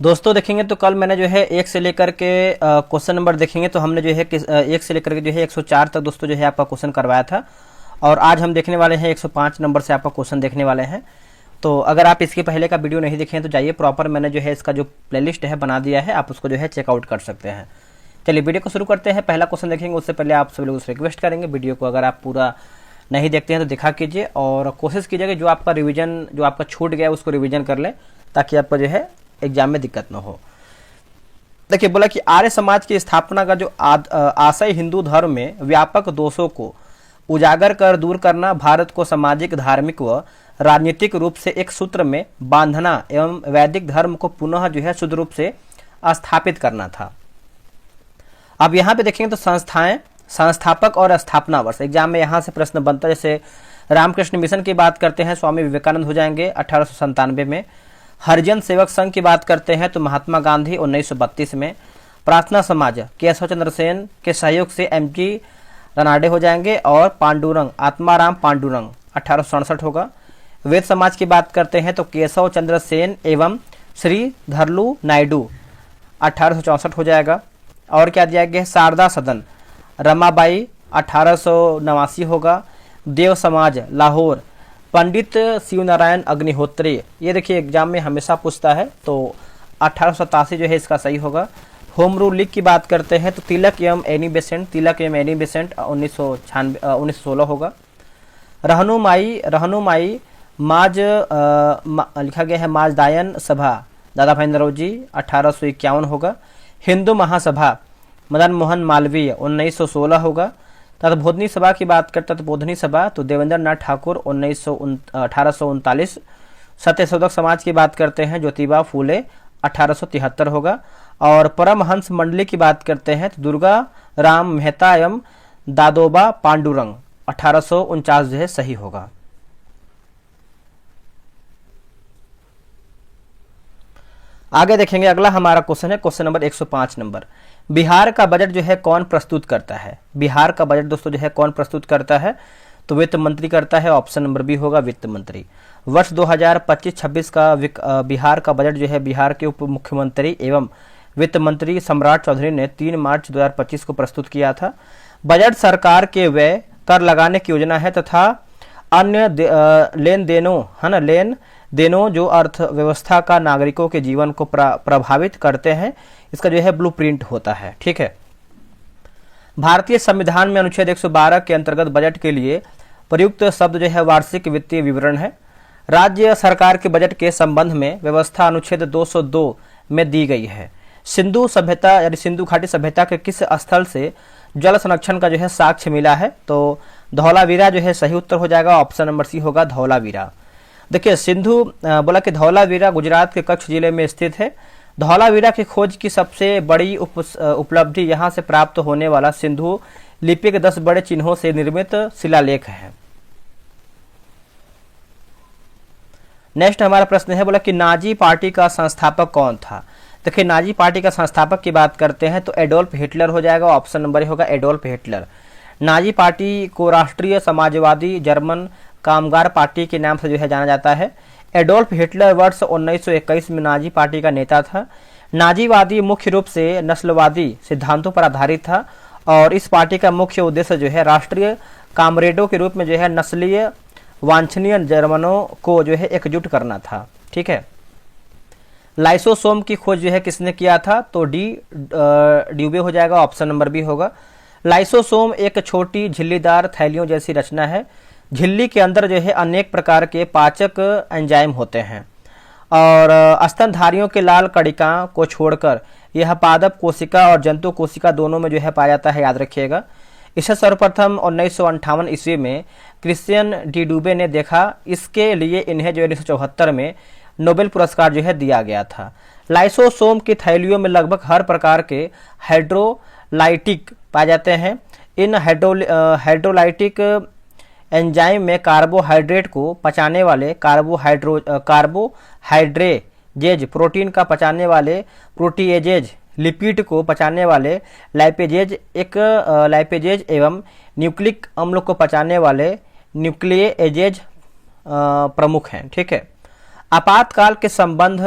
दोस्तों देखेंगे तो कल मैंने जो है एक से लेकर के क्वेश्चन नंबर देखेंगे तो हमने जो है एक से लेकर के जो है 104 तक दोस्तों जो है आपका क्वेश्चन करवाया था। और आज हम देखने वाले हैं 105 नंबर से आपका क्वेश्चन देखने वाले हैं। तो अगर आप इसके पहले का वीडियो नहीं देखें तो जाइए, प्रॉपर मैंने जो है इसका जो प्लेलिस्ट है बना दिया है, आप उसको जो है चेकआउट कर सकते हैं। चलिए वीडियो को शुरू करते हैं। पहला क्वेश्चन देखेंगे, उससे पहले आप सभी लोग से रिक्वेस्ट करेंगे वीडियो को अगर आप पूरा नहीं देखते हैं तो दिखा कीजिए और कोशिश कीजिएगा जो आपका रिवीजन जो आपका छूट गया उसको रिवीजन कर ले, ताकि आपका जो है एग्जाम में दिक्कत ना हो। देखिए बोला कि आर्य समाज की स्थापना का जो आशय हिंदू धर्म में व्यापक दोषों को उजागर कर दूर करना, भारत को सामाजिक, धार्मिक व राजनीतिक रूप से एक सूत्र में बांधना एवं वैदिक धर्म को पुनः जो है शुद्ध रूप से स्थापित करना था। अब यहाँ पे देखेंगे तो संस्थाएं, संस्थापक और स्थापना वर्ष एग्जाम में यहाँ से प्रश्न बनता है। जैसे रामकृष्ण मिशन की बात करते हैं, स्वामी विवेकानंद हो जाएंगे 1897 में। हरिजन सेवक संघ की बात करते हैं तो महात्मा गांधी 1932 में। प्रार्थना समाज केशव चंद्र सेन के सहयोग से एमजी रनाडे हो जाएंगे। और पांडुरंग, आत्माराम पांडुरंग 1867 होगा। वेद समाज की बात करते हैं तो केशव चंद्र सेन एवं श्री धरलू नायडू 1864 हो जाएगा। और क्या दिया गया है, शारदा सदन रमाबाई 1889 होगा। देव समाज लाहौर पंडित शिवनारायण अग्निहोत्री, ये देखिए एग्जाम में हमेशा पूछता है, तो 1887 जो है इसका सही होगा। होम रूल लीग की बात करते हैं तो तिलक एवं एनी बेसेंट 1916 होगा। रहनुमाई माज लिखा गया है माजदायन सभा दादा भाई नौरोजी 1851 होगा। हिंदू महासभा मदन मोहन मालवीय 1916 होगा। तत्बोधनी सभा की बात करते तो बोधनी सभा तो देवेंद्र नाथ ठाकुर 1839। सत्यशोधक समाज की बात करते हैं ज्योतिबा फूले 1873 होगा। और परमहंस मंडली की बात करते हैं तो दुर्गा राम मेहता एवं दादोबा पांडुरंग 1849 जो है सही होगा। आगे देखेंगे, अगला हमारा क्वेश्चन है क्वेश्चन नंबर 105 नंबर। बिहार का बजट जो है कौन प्रस्तुत करता है? बिहार का बजट दोस्तों जो है कौन प्रस्तुत करता है? तो वित्त मंत्री करता है। ऑप्शन नंबर बी होगा वित्त मंत्री। वर्ष 2025-26 का बिहार का बजट जो है बिहार के उप मुख्यमंत्री एवं वित्त मंत्री सम्राट चौधरी ने 3 मार्च 2025 को प्रस्तुत किया था। बजट सरकार के व्यय, कर लगाने की योजना है तथा अन्य लेन देनों जो अर्थव्यवस्था का नागरिकों के जीवन को प्रभावित करते हैं, इसका जो है ब्लूप्रिंट होता है। ठीक है। भारतीय संविधान में अनुच्छेद 112 के अंतर्गत बजट के लिए प्रयुक्त शब्द जो है वार्षिक वित्तीय विवरण है। राज्य सरकार के बजट के संबंध में व्यवस्था अनुच्छेद 202 में दी गई है। सिंधु सभ्यता यानी सिंधु घाटी सभ्यता के किस स्थल से जल संरक्षण का जो है साक्ष्य मिला है? तो धौलावीरा जो है सही उत्तर हो जाएगा। ऑप्शन नंबर सी होगा धौलावीरा। देखिए सिंधु बोला कि धौलावीरा गुजरात के कच्छ जिले में स्थित है। धौलावीरा की खोज की सबसे बड़ी उपलब्धि यहाँ से प्राप्त होने वाला सिंधु लिपि के 10 बड़े चिन्हों से निर्मित शिलालेख है। नेक्स्ट हमारा प्रश्न है, बोला कि नाजी पार्टी का संस्थापक कौन था? देखिए नाजी पार्टी का संस्थापक की बात करते हैं तो एडोल्फ हिटलर हो जाएगा। ऑप्शन नंबर होगा एडोल्फ हिटलर। नाजी पार्टी को राष्ट्रीय समाजवादी जर्मन कामगार पार्टी के नाम से जो है जाना जाता है। एडोल्फ हिटलर वर्ष 1921 में नाजी पार्टी का नेता था। नाजीवादी मुख्य रूप से नस्लवादी सिद्धांतों पर आधारित था और इस पार्टी का मुख्य उद्देश्य जो है राष्ट्रीय कामरेडों के रूप में जो है नस्लीय वांछनीय जर्मनों को जो है एकजुट करना था। ठीक है। लाइसोसोम की खोज जो है किसने किया था? तो ड्यूबे हो जाएगा। ऑप्शन नंबर बी होगा। लाइसोसोम एक छोटी झिल्लीदार थैलियों जैसी रचना है। झिल्ली के अंदर जो है अनेक प्रकार के पाचक एंजाइम होते हैं और स्तनधारियों के लाल कणिका को छोड़कर यह पादप कोशिका और जंतु कोशिका दोनों में जो है पाया जाता है, याद रखिएगा। इसे सर्वप्रथम 1958 ईस्वी में क्रिश्चियन डी डूबे ने देखा। इसके लिए इन्हें जो 1974 में नोबेल पुरस्कार जो है दिया गया था। लाइसोसोम की थैलियों में लगभग हर प्रकार के हाइड्रोलाइटिक पाए जाते हैं। इन हाइड्रोलाइटिक एंजाइम में कार्बोहाइड्रेट को पचाने वाले कार्बोहाइड्रेजेज, प्रोटीन का पचाने वाले प्रोटीएजेज, लिपिड को पचाने वाले लाइपेजेज एवं न्यूक्लिक अम्ल को पचाने वाले न्यूक्लिएजेज प्रमुख हैं। ठीक है। आपातकाल के संबंध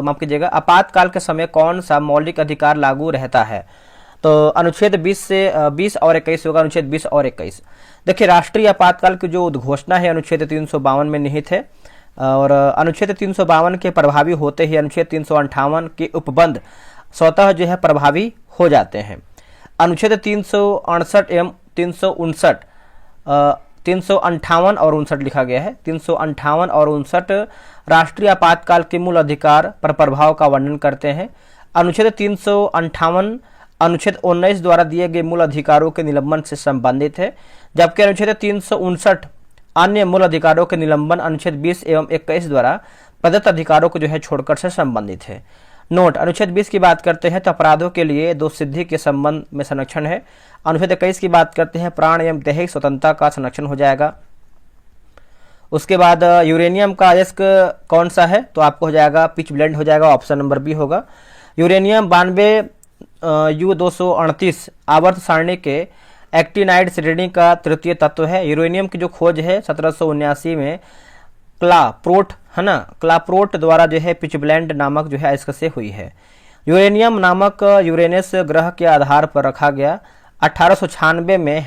माफ कीजिएगा, आपातकाल के समय कौन सा मौलिक अधिकार लागू रहता है? तो अनुच्छेद 20 से 20 और 21 होगा, अनुच्छेद 20 और 21। देखिए, राष्ट्रीय आपातकाल की जो उद्घोषणा है अनुच्छेद 352 में निहित है, और अनुच्छेद 352 के प्रभावी होते ही अनुच्छेद 358 के उपबंध स्वतः जो है प्रभावी हो जाते हैं। अनुच्छेद 368 एवं 359 358 और 59 लिखा गया है। 358 और 59 राष्ट्रीय आपातकाल के मूल अधिकार पर प्रभाव का वर्णन करते हैं। अनुच्छेद 358 अनुच्छेद 19 द्वारा दिए गए मूल अधिकारों के निलंबन से संबंधित है, जबकि अनुच्छेद 359 अन्य मूल अधिकारों के निलंबन अनुच्छेद 20 एवं 21 द्वारा प्रदत्त अधिकारों को जो है छोड़कर से संबंधित है। नोट, अनुच्छेद 20 की बात करते हैं तो अपराधों के लिए दो सिद्धि के संबंध में संरक्षण है। अनुच्छेद 21 की बात करते हैं प्राण एवं दैहिक स्वतंत्रता का संरक्षण हो जाएगा। उसके बाद यूरेनियम का अयस्क कौन सा है? तो आपको हो जाएगा पिच ब्लेंड हो जाएगा, ऑप्शन नंबर बी होगा। यूरेनियम 92 U238 आवर्त सारणी के एक्टिनाइड श्रेणी का तृतीय तत्व है। यूरेनियम की जो खोज है 1779 में क्लाप्रोट है ना, क्लाप्रोट द्वारा जो है पिचब्लेंड नामक जो है अयस्क से हुई है। यूरेनियम नामक यूरेनस ग्रह के आधार पर रखा गया। 1896 में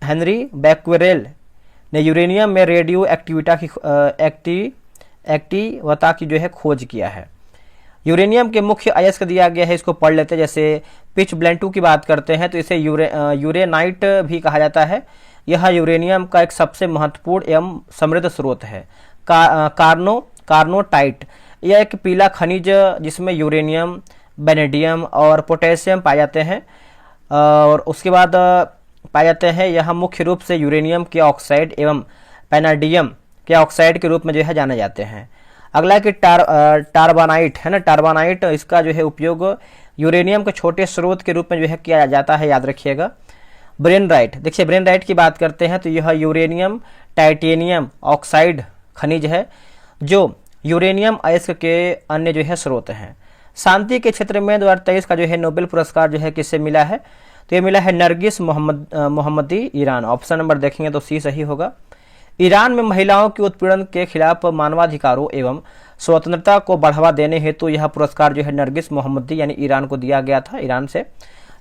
हेनरी बैक्वेरेल ने यूरेनियम में रेडियो एक्टिविटा की जो है खोज किया है। यूरेनियम के मुख्य अयस्क दिया गया है, इसको पढ़ लेते हैं। जैसे पिच ब्लेंड 2 की बात करते हैं तो इसे यूरेनाइट भी कहा जाता है। यह यूरेनियम का एक सबसे महत्वपूर्ण एवं समृद्ध स्रोत है। कार्नोटाइट, यह एक पीला खनिज जिसमें यूरेनियम, वेनेडियम और पोटेशियम पाए जाते हैं। और उसके बाद पाए जाते हैं यह मुख्य रूप से यूरेनियम के ऑक्साइड एवं पैनाडियम के ऑक्साइड के रूप में जो है जाने जाते हैं। अगला है कि टार्बानाइट है ना, टार्बानाइट, इसका जो है उपयोग यूरेनियम के छोटे स्रोत के रूप में जो है किया जाता है, याद रखिएगा। ब्रेनराइट, देखिए ब्रेनराइट की बात करते हैं तो यह यूरेनियम टाइटेनियम ऑक्साइड खनिज है जो यूरेनियम अयस्क के अन्य जो है स्रोत हैं। शांति के क्षेत्र में 2023 का जो है नोबेल पुरस्कार जो है किससे मिला है? तो ये मिला है नरगिस मोहम्मदी, ईरान। ऑप्शन नंबर देखेंगे तो सी सही होगा। ईरान में महिलाओं के उत्पीड़न के खिलाफ मानवाधिकारों एवं स्वतंत्रता को बढ़ावा देने हेतु यह पुरस्कार जो है नरगिस मोहम्मदी यानी ईरान को दिया गया था, ईरान से।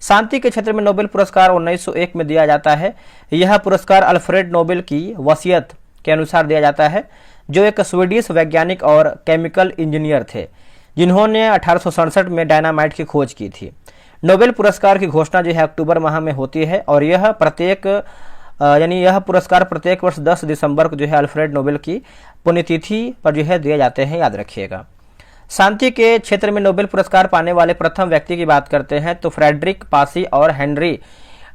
शांति के क्षेत्र में नोबेल पुरस्कार 1901 में दिया जाता है। यह पुरस्कार अल्फ्रेड नोबेल की वसीयत के अनुसार दिया जाता है, जो एक स्वीडिश वैज्ञानिक और केमिकल इंजीनियर थे जिन्होंने 1867 में डायनामाइट की खोज की थी। नोबेल पुरस्कार की घोषणा जो है अक्टूबर माह में होती है और यह पुरस्कार प्रत्येक वर्ष 10 दिसंबर को जो है अल्फ्रेड नोबेल की पुण्यतिथि पर जो है दिए जाते हैं, याद रखिएगा। शांति के क्षेत्र में नोबेल पुरस्कार पाने वाले प्रथम व्यक्ति की बात करते हैं तो फ्रेडरिक पासी और हेनरी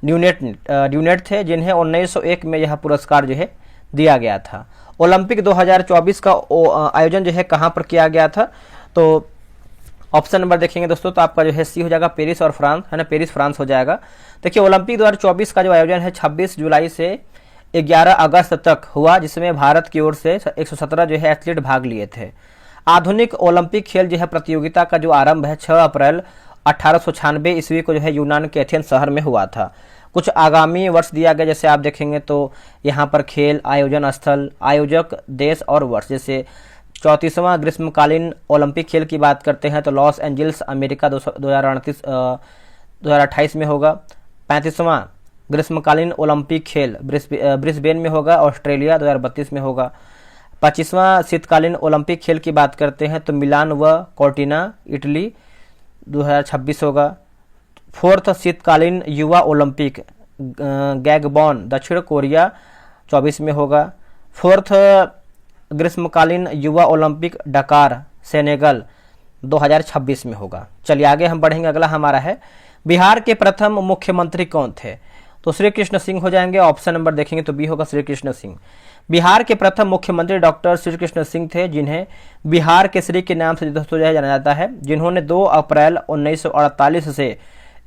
ड्यूनेट थे, जिन्हें 1901 में यह पुरस्कार जो है दिया गया था। ओलंपिक 2024 का आयोजन जो है कहाँ पर किया गया था? तो ऑप्शन नंबर देखेंगे दोस्तों तो आपका जो है सी हो जाएगा, पेरिस और फ्रांस है ना, पेरिस फ्रांस हो जाएगा। देखिए ओलंपिक 2024 का जो आयोजन है 26 जुलाई से 11 अगस्त तक हुआ, जिसमें भारत की ओर से 117 जो है एथलीट भाग लिए थे। आधुनिक ओलंपिक खेल जो है प्रतियोगिता का जो आरंभ है 6 अप्रैल 1896 ईस्वी को जो है यूनान के एथेंस शहर में हुआ था। कुछ आगामी वर्ष दिया गया, जैसे आप देखेंगे तो यहाँ पर खेल, आयोजन स्थल, आयोजक देश और वर्ष। जैसे 34वां ग्रीष्मकालीन ओलंपिक खेल की बात करते हैं तो लॉस एंजल्स अमेरिका 2028 में होगा। 35वां ग्रीष्मकालीन ओलंपिक खेल ब्रिस्बेन में होगा, ऑस्ट्रेलिया 2032 में होगा। 25वां शीतकालीन ओलंपिक खेल की बात करते हैं तो मिलान व कोर्टिना इटली 2026 होगा। 4th शीतकालीन युवा ओलंपिक गैगबॉन दक्षिण कोरिया 24 में होगा। 4th ग्रीष्मकालीन युवा ओलंपिक डकार सेनेगल 2026 में होगा। चलिए आगे हम बढ़ेंगे। अगला हमारा है बिहार के प्रथम मुख्यमंत्री कौन थे? तो श्री कृष्ण सिंह हो जाएंगे। ऑप्शन नंबर देखेंगे तो बी होगा, श्री कृष्ण सिंह। बिहार के प्रथम मुख्यमंत्री डॉक्टर श्री कृष्ण सिंह थे, जिन्हें बिहार केसरी के नाम से दोस्तों जाना जाता है, जिन्होंने 2 अप्रैल 1948 से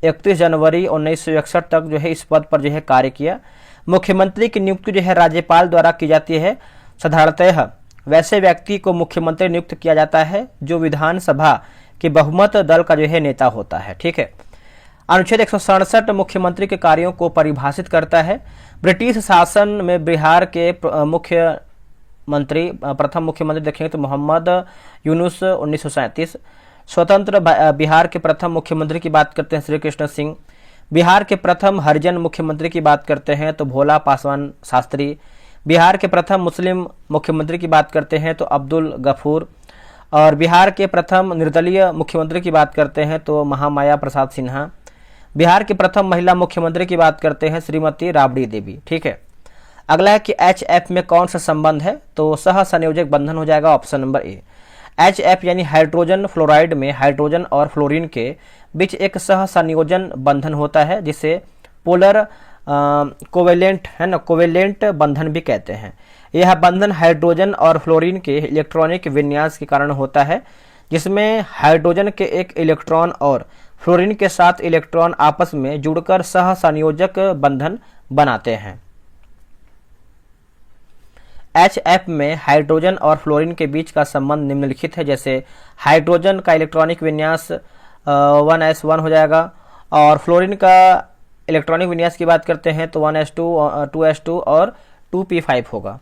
31 जनवरी 1961 तक जो है इस पद पर जो है कार्य किया। मुख्यमंत्री की नियुक्ति जो है राज्यपाल द्वारा की जाती है। साधारणतः वैसे व्यक्ति को मुख्यमंत्री नियुक्त किया जाता है जो विधानसभा के बहुमत दल का जो है नेता होता है, ठीक है। अनुच्छेद 167 मुख्यमंत्री के कार्यों को परिभाषित करता है। ब्रिटिश शासन में बिहार के प्रथम मुख्यमंत्री देखेंगे तो मोहम्मद यूनुस 1937। स्वतंत्र बिहार के प्रथम मुख्यमंत्री की बात करते हैं श्री कृष्ण सिंह। बिहार के प्रथम हरिजन मुख्यमंत्री की बात करते हैं तो भोला पासवान शास्त्री। बिहार के प्रथम मुस्लिम मुख्यमंत्री की बात करते हैं तो अब्दुल गफूर। और बिहार के प्रथम निर्दलीय मुख्यमंत्री की बात करते हैं तो महामाया प्रसाद सिन्हा। बिहार के प्रथम महिला मुख्यमंत्री की बात करते हैं श्रीमती राबड़ी देवी। ठीक है, अगला है कि HF में कौन सा संबंध है, तो सह संयोजक बंधन हो जाएगा ऑप्शन नंबर ए। HF यानी हाइड्रोजन फ्लोराइड में हाइड्रोजन और फ्लोरीन के बीच एक सह संयोजन बंधन होता है जिसे पोलर कोवेलेंट है ना, कोवेलेंट बंधन भी कहते हैं। यह बंधन हाइड्रोजन और फ्लोरीन के इलेक्ट्रॉनिक विन्यास के कारण होता है, जिसमें हाइड्रोजन के एक इलेक्ट्रॉन और फ्लोरीन के 7 इलेक्ट्रॉन आपस में जुड़कर सह संयोजक बंधन बनाते हैं। HF में हाइड्रोजन और फ्लोरीन के बीच का संबंध निम्नलिखित है, जैसे हाइड्रोजन का इलेक्ट्रॉनिक विन्यास 1s1 हो जाएगा, और फ्लोरीन का इलेक्ट्रॉनिक विन्यास की बात करते हैं तो 1s2, 2s2 और 2p5 होगा।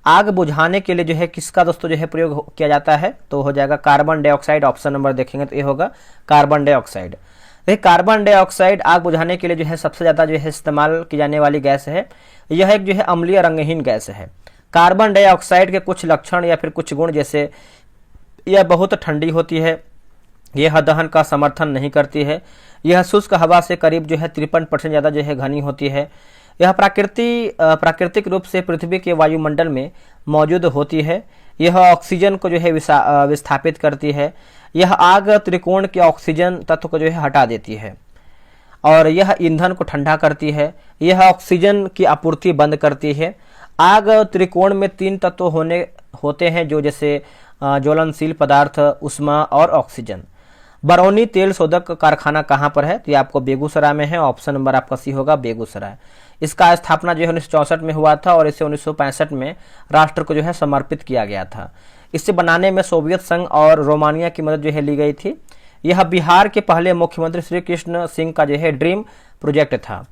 आग बुझाने के लिए जो है किसका दोस्तों जो है प्रयोग किया जाता है, तो हो जाएगा कार्बन डाइऑक्साइड। ऑप्शन नंबर देखेंगे तो ये होगा कार्बन डाइऑक्साइड। देखिए कार्बन डाइऑक्साइड आग बुझाने के लिए जो है सबसे ज्यादा जो है इस्तेमाल की जाने वाली गैस है। यह एक जो है अम्लीय रंगहीन गैस है। कार्बन डाइऑक्साइड के कुछ लक्षण या फिर कुछ गुण, जैसे यह बहुत ठंडी होती है, यह दहन का समर्थन नहीं करती है, यह शुष्क हवा से करीब जो है 53% ज़्यादा जो है घनी होती है, यह प्राकृतिक रूप से पृथ्वी के वायुमंडल में मौजूद होती है, यह ऑक्सीजन को जो है विस्थापित करती है, यह आग त्रिकोण के ऑक्सीजन तत्व को जो है हटा देती है, और यह ईंधन को ठंडा करती है, यह ऑक्सीजन की आपूर्ति बंद करती है। आग त्रिकोण में 3 तत्व होते हैं जो जैसे ज्वलनशील पदार्थ, उष्मा और ऑक्सीजन। बरौनी तेल शोधक कारखाना कहाँ पर है, तो ये आपको बेगूसराय में है। ऑप्शन नंबर आपका सी होगा बेगूसराय। इसका स्थापना जो है 1964 में हुआ था और इसे 1965 में राष्ट्र को जो है समर्पित किया गया था। इसे बनाने में सोवियत संघ और रोमानिया की मदद जो है ली गई थी। यह बिहार के पहले मुख्यमंत्री श्री कृष्ण सिंह का जो है ड्रीम प्रोजेक्ट था।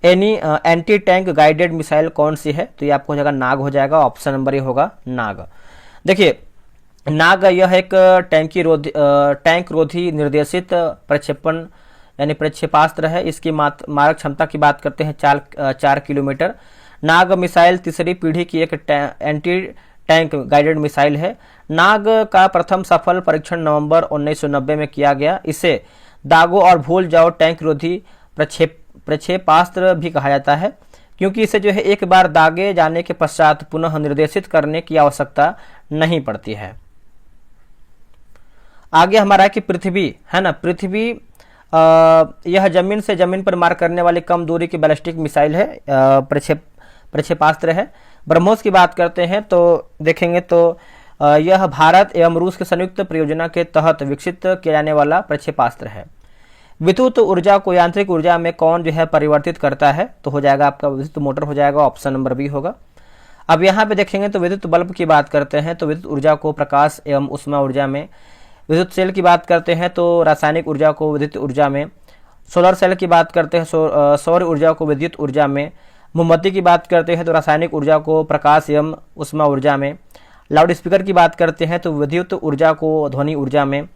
एंटी टैंक गाइडेड मिसाइल कौन सी है, तो ये आपको हो जाएगा नाग हो जाएगा। ऑप्शन नंबर ये होगा नाग। देखिए नाग यह एक टैंक रोधी निर्देशित प्रक्षेपण यानी प्रक्षेपास्त्र है। इसकी मारक क्षमता की बात करते हैं 4 किलोमीटर। नाग मिसाइल तीसरी पीढ़ी की एक एंटी टैंक गाइडेड मिसाइल है। नाग का प्रथम सफल परीक्षण नवंबर 1990 में किया गया। इसे दागो और भूल जाओ टैंक रोधी प्रक्षेपास्त्र भी कहा जाता है, क्योंकि इसे जो है एक बार दागे जाने के पश्चात पुनः निर्देशित करने की आवश्यकता नहीं पड़ती है। आगे हमारा है कि पृथ्वी है ना, पृथ्वी यह जमीन से जमीन पर मार करने वाली कम दूरी की बैलिस्टिक मिसाइल है, प्रक्षेपास्त्र है। ब्रह्मोस की बात करते हैं तो देखेंगे तो यह भारत एवं रूस के संयुक्त परियोजना के तहत विकसित किया जाने वाला प्रक्षेपास्त्र है। विद्युत ऊर्जा को यांत्रिक ऊर्जा में कौन जो है परिवर्तित करता है, तो हो जाएगा आपका विद्युत मोटर हो जाएगा। ऑप्शन नंबर बी होगा। अब यहाँ पे देखेंगे तो विद्युत बल्ब की बात करते हैं तो विद्युत ऊर्जा को प्रकाश एवं उष्मा ऊर्जा में, विद्युत सेल की बात करते हैं तो रासायनिक ऊर्जा को विद्युत ऊर्जा में, सोलर सेल की बात करते हैं सौर ऊर्जा को विद्युत ऊर्जा में, मोमबत्ती की बात करते हैं तो रासायनिक ऊर्जा को प्रकाश एवं उष्मा ऊर्जा में, लाउड स्पीकर की बात करते हैं तो विद्युत ऊर्जा को ध्वनि ऊर्जा में,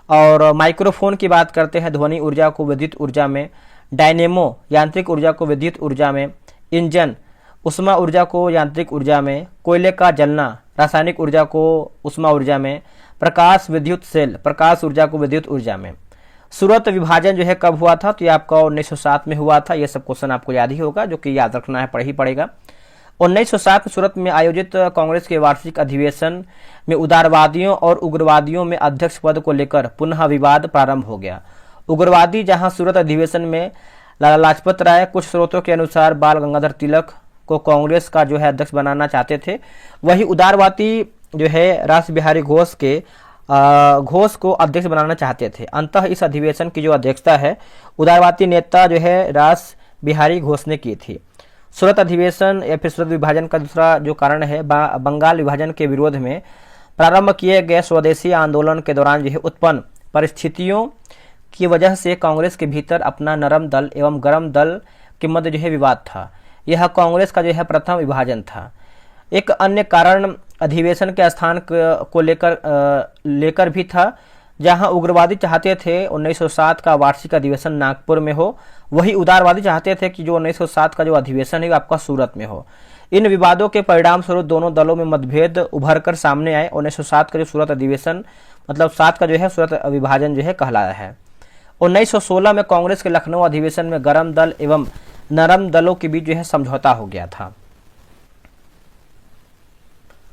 और माइक्रोफोन की बात करते हैं ध्वनि ऊर्जा को विद्युत ऊर्जा में, डायनेमो यांत्रिक ऊर्जा को विद्युत ऊर्जा में, इंजन उष्मा ऊर्जा को यांत्रिक ऊर्जा में, कोयले का जलना रासायनिक ऊर्जा को उष्मा ऊर्जा में, प्रकाश विद्युत सेल प्रकाश ऊर्जा को विद्युत ऊर्जा में। सूरत विभाजन जो है कब हुआ था, तो ये आपका 1907 में हुआ था। ये सब क्वेश्चन आपको याद ही होगा, जो कि याद रखना है, पढ़ ही पड़ेगा। 1907 में सूरत में आयोजित कांग्रेस के वार्षिक अधिवेशन में उदारवादियों और उग्रवादियों में अध्यक्ष पद को लेकर पुनः विवाद प्रारंभ हो गया। उग्रवादी जहां सूरत अधिवेशन में लाला लाजपत राय, कुछ स्रोतों के अनुसार बाल गंगाधर तिलक को कांग्रेस का जो है अध्यक्ष बनाना चाहते थे, वही उदारवादी जो है रास बिहारी घोष को अध्यक्ष बनाना चाहते थे। अंततः इस अधिवेशन की जो अध्यक्षता है उदारवादी नेता जो है रास बिहारी घोष ने की थी। सूरत अधिवेशन या फिर सूरत विभाजन का दूसरा जो कारण है बंगाल विभाजन के विरोध में प्रारंभ किए गए स्वदेशी आंदोलन के दौरान जो है उत्पन्न परिस्थितियों की वजह से कांग्रेस के भीतर अपना नरम दल एवं गरम दल के मध्य जो है विवाद था। यह कांग्रेस का जो है प्रथम विभाजन था। एक अन्य कारण अधिवेशन के स्थान को लेकर भी था। जहां उग्रवादी चाहते थे 1907 का वार्षिक अधिवेशन नागपुर में हो, वही उदारवादी चाहते थे कि जो 1907 का जो अधिवेशन है वो आपका सूरत में हो। इन विवादों के परिणाम स्वरूप दोनों दलों में मतभेद उभर कर सामने आए। 1907 का जो सूरत अधिवेशन मतलब 7 का जो है सूरत विभाजन जो है कहलाया है। 1916 में कांग्रेस के लखनऊ अधिवेशन में गर्म दल एवं नरम दलों के बीच जो है समझौता हो गया था।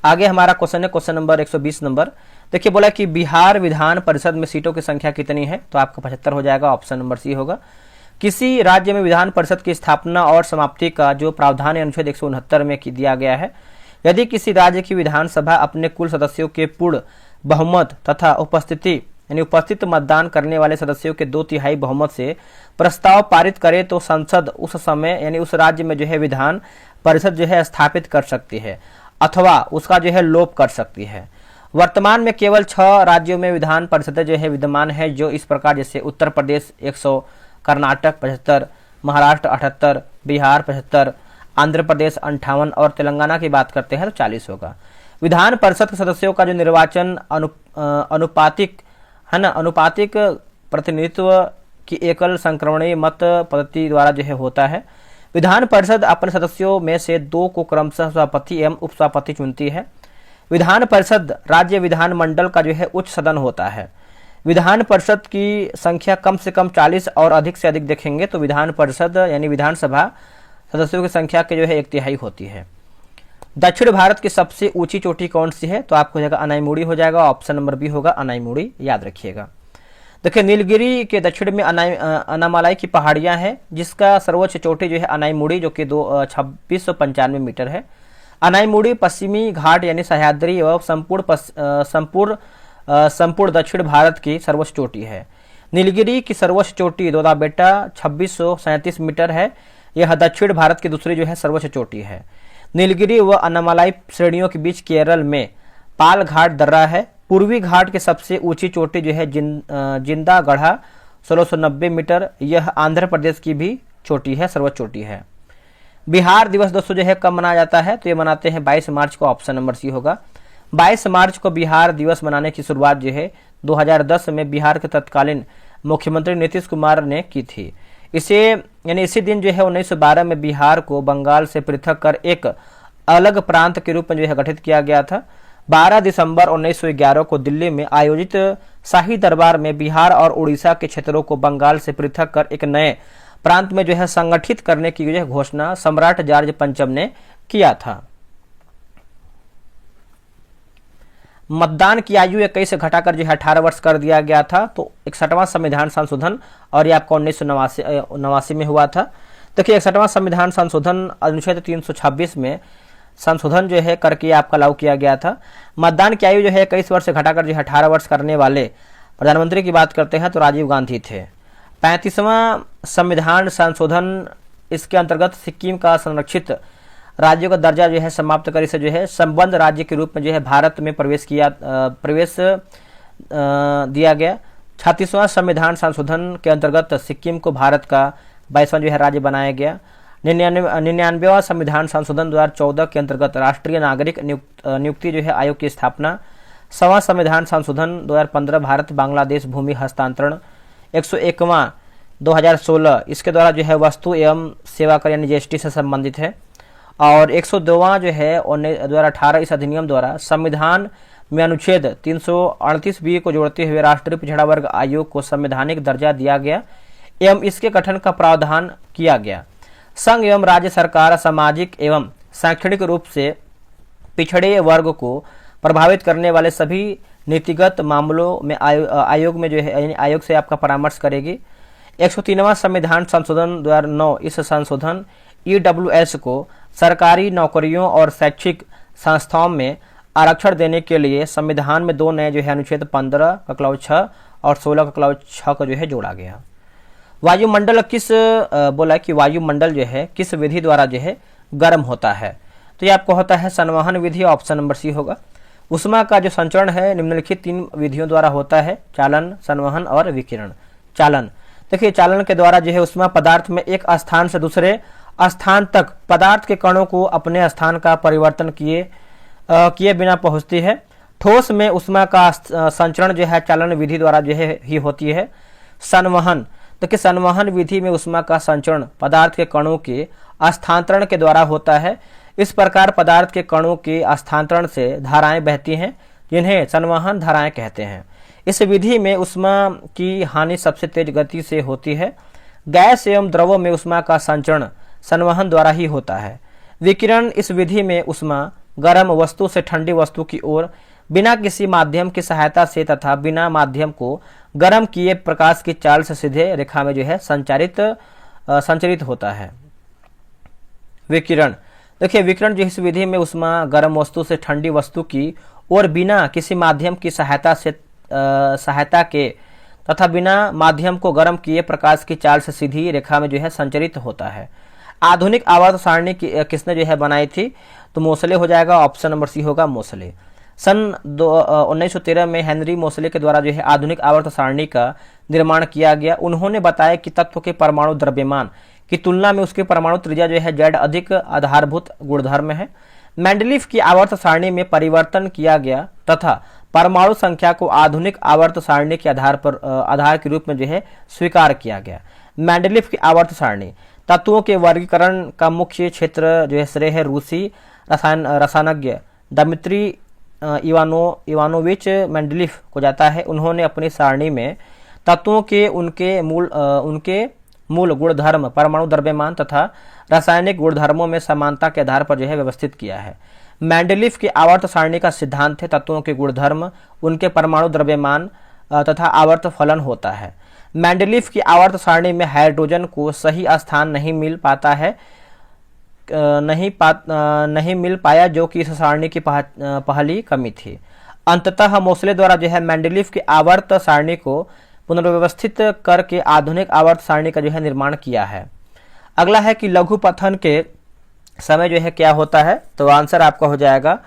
आगे हमारा क्वेश्चन है क्वेश्चन नंबर 120 नंबर। देखिए बोला कि बिहार विधान परिषद में सीटों की संख्या कितनी है, तो आपका 75 हो जाएगा, ऑप्शन नंबर सी होगा। किसी राज्य में विधान परिषद की स्थापना और समाप्ति का जो प्रावधान अनुच्छेद 169 में दिया गया है, यदि किसी राज्य की विधानसभा अपने कुल सदस्यों के पूर्ण बहुमत तथा उपस्थिति यानी उपस्थित मतदान करने वाले सदस्यों के 2/3 बहुमत से प्रस्ताव पारित करे तो संसद उस समय यानी उस राज्य में जो है विधान परिषद जो है स्थापित कर सकती है अथवा उसका जो है लोप कर सकती है। वर्तमान में केवल 6 राज्यों में विधान परिषद जो है विद्यमान है, जो इस प्रकार जैसे उत्तर प्रदेश 100, कर्नाटक 75, महाराष्ट्र 78, बिहार 75, आंध्र प्रदेश 58 और तेलंगाना की बात करते हैं तो 40 होगा। विधान परिषद के सदस्यों का जो निर्वाचन अनुपातिक है ना, अनुपातिक प्रतिनिधित्व की एकल संक्रमणीय मत पद्धति द्वारा जो है होता है। विधान परिषद अपने सदस्यों में से 2 को क्रमशः सभापति एवं उपसभापति चुनती है। विधान परिषद राज्य विधान मंडल का जो है उच्च सदन होता है। विधान परिषद की संख्या कम से कम 40 और अधिक से अधिक देखेंगे तो विधान परिषद यानी विधानसभा सदस्यों की संख्या के जो है 1/3 होती है। दक्षिण भारत की सबसे ऊंची चोटी कौन सी है, तो आपको जगह अनाईमुड़ी हो जाएगा, ऑप्शन नंबर बी होगा अनाईमुड़ी, याद रखिएगा। देखिए नीलगिरी के दक्षिण में अनामालाई की पहाड़ियां हैं, जिसका सर्वोच्च चोटी जो है अनाईमुड़ी जो कि 2695 मीटर है। अनाईमुड़ी पश्चिमी घाट यानी सह्याद्री एवं संपूर्ण दक्षिण भारत की सर्वोच्च चोटी है। नीलगिरी की सर्वोच्च चोटी दोदाबेटा 2637 मीटर है। यह दक्षिण भारत की दूसरी जो है सर्वोच्च चोटी है। नीलगिरी व अनामालाई श्रेणियों के बीच केरल में पाल घाट दर्रा है। पूर्वी घाट की सबसे ऊंची चोटी जो है जिंदा गढ़ा 1690 मीटर, यह आंध्र प्रदेश की भी चोटी है, सर्वोच्च चोटी है। बिहार दिवस दोस्तों जो है कब मनाया जाता है, तो ये मनाते हैं 22 मार्च को, ऑप्शन नंबर सी होगा। 22 मार्च को बिहार दिवस मनाने की शुरुआत जो है 2010 में बिहार के तत्कालीन मुख्यमंत्री नीतीश कुमार ने की थी। इसी दिन जो है 1912 में बिहार को बंगाल से पृथक कर एक अलग प्रांत के रूप में जो है गठित किया गया था। 12 दिसंबर 1911 को दिल्ली में आयोजित शाही दरबार में बिहार और उड़ीसा के क्षेत्रों को बंगाल से पृथक कर एक नए प्रांत में जो है संगठित करने की जो है घोषणा सम्राट जॉर्ज पंचम ने किया था। मतदान की आयु 21 से घटाकर जो है 18 वर्ष कर दिया गया था। तो 61वां संविधान संशोधन और ये आपका 1989 में हुआ था। देखिए 61वां संविधान संशोधन अनुच्छेद 326 में संशोधन जो है करके आपका लागू किया गया था। मतदान की आयु जो है 21 वर्ष से घटाकर जो है 18 वर्ष करने वाले प्रधानमंत्री की बात करते हैं तो राजीव गांधी थे। 35वां संविधान संशोधन इसके अंतर्गत सिक्किम का संरक्षित राज्यों का दर्जा जो है समाप्त कर इसे जो है संबद्ध राज्य के रूप में जो है भारत में प्रवेश दिया गया। 36वां संविधान संशोधन के अंतर्गत सिक्किम को भारत का 22वां जो है राज्य बनाया गया। 99वां संविधान संशोधन 2014 के अंतर्गत राष्ट्रीय नागरिक नियुक्ति जो है आयोग की स्थापना। 100वां संविधान संशोधन 2015 भारत बांग्लादेश भूमि हस्तांतरण। 101वां 2016 इसके द्वारा जो है वस्तु एवं सेवा कर यानी जीएसटी से संबंधित है। और 102वां जो है 2018 इस अधिनियम द्वारा संविधान में अनुच्छेद 338 को जोड़ते हुए राष्ट्रीय पिछड़ा वर्ग आयोग को संवैधानिक दर्जा दिया गया एवं इसके गठन का प्रावधान किया गया। संघ एवं राज्य सरकार सामाजिक एवं शैक्षणिक रूप से पिछड़े वर्ग को प्रभावित करने वाले सभी नीतिगत मामलों में आयोग में जो है आयोग से आपका परामर्श करेगी। 103वां संविधान संशोधन 2009 इस संशोधन EWS को सरकारी नौकरियों और शैक्षिक संस्थाओं में आरक्षण देने के लिए संविधान में 2 नए जो है अनुच्छेद 15 का क्लॉज 6 और 16 का क्लॉज 6 को जो है जोड़ा गया। वायुमंडल बोला कि वायुमंडल जो है किस विधि द्वारा जो है गर्म होता है, तो ये आपको होता है संवहन विधि, ऑप्शन नंबर सी होगा। उष्मा का जो संचरण है निम्नलिखित 3 विधियों द्वारा होता है, चालन, संवहन और विकिरण। चालन, देखिए चालन के द्वारा जो है उष्मा पदार्थ में एक स्थान से दूसरे स्थान तक पदार्थ के कणों को अपने स्थान का परिवर्तन किए बिना पहुंचती है। ठोस में ऊष्मा का संचरण जो है चालन विधि द्वारा जो है ही होती है। संवहन, देखिए संवहन विधि में ऊष्मा का संचरण पदार्थ के कणों के स्थानांतरण के द्वारा होता है। इस प्रकार पदार्थ के कणों के स्थानांतरण से धाराएं बहती हैं, जिन्हें संवहन धाराएं कहते हैं। इस विधि में ऊष्मा की हानि सबसे तेज गति से होती है। गैस एवं द्रवों में ऊष्मा का संचरण संवहन द्वारा ही होता है। विकिरण, इस विधि में ऊष्मा गर्म वस्तु से ठंडी वस्तु की ओर बिना किसी माध्यम की सहायता से तथा बिना माध्यम को गर्म किए प्रकाश की चाल से सीधे रेखा में जो है संचरित होता है। विकिरण, देखिए विकिरण जो इस विधि में ऊष्मा गर्म वस्तु से ठंडी वस्तु की ओर बिना किसी माध्यम की सहायता के तथा बिना माध्यम को गर्म किए प्रकाश की चाल से सीधी रेखा में जो है संचरित होता है। आधुनिक आवर्त सारणी किसने जो है बनाई थी? तो मोसले हो जाएगा, ऑप्शन नंबर सी होगा मोसले। सन 1913 में हेनरी मोसले के द्वारा जो है आधुनिक आवर्त सारणी का निर्माण किया गया। उन्होंने बताया कि तत्व के परमाणु द्रव्यमान की तुलना में उसके परमाणु त्रिज्या जो है जेड अधिक आधारभूत गुणधर्म है। मेंडलीफ की आवर्त सारणी में परिवर्तन किया गया तथा परमाणु संख्या को आधुनिक आवर्त सारणी के आधार के रूप में जो है स्वीकार किया गया। मेंडलीफ की आवर्त सारणी तत्वों के वर्गीकरण का मुख्य क्षेत्र जो है श्रेय है रूसी रसायनज्ञ दमित्री इवानोविच मेंडलीफ को जाता है। उन्होंने अपनी सारणी में तत्वों के उनके मूल गुणधर्म, परमाणु द्रव्यमान तथा रासायनिक गुणधर्मों में समानता के आधार पर जो है व्यवस्थित किया है। मेंडलीफ की आवर्त सारणी का सिद्धांत है तत्वों के गुणधर्म, उनके परमाणु द्रव्यमान तथा आवर्त फलन होता है। मेंडलीफ की आवर्त सारणी में हाइड्रोजन को सही स्थान नहीं मिल पाया, जो कि इस सारणी की पहली कमी थी। अंततः मोसले द्वारा जो है मेंडलीफ की आवर्त सारणी को पुनर्व्यवस्थित करके आधुनिक आवर्त सारणी का जो है निर्माण किया है। अगला है कि लघु पथन के समय जो है क्या होता है? तो आंसर आपका हो जाएगा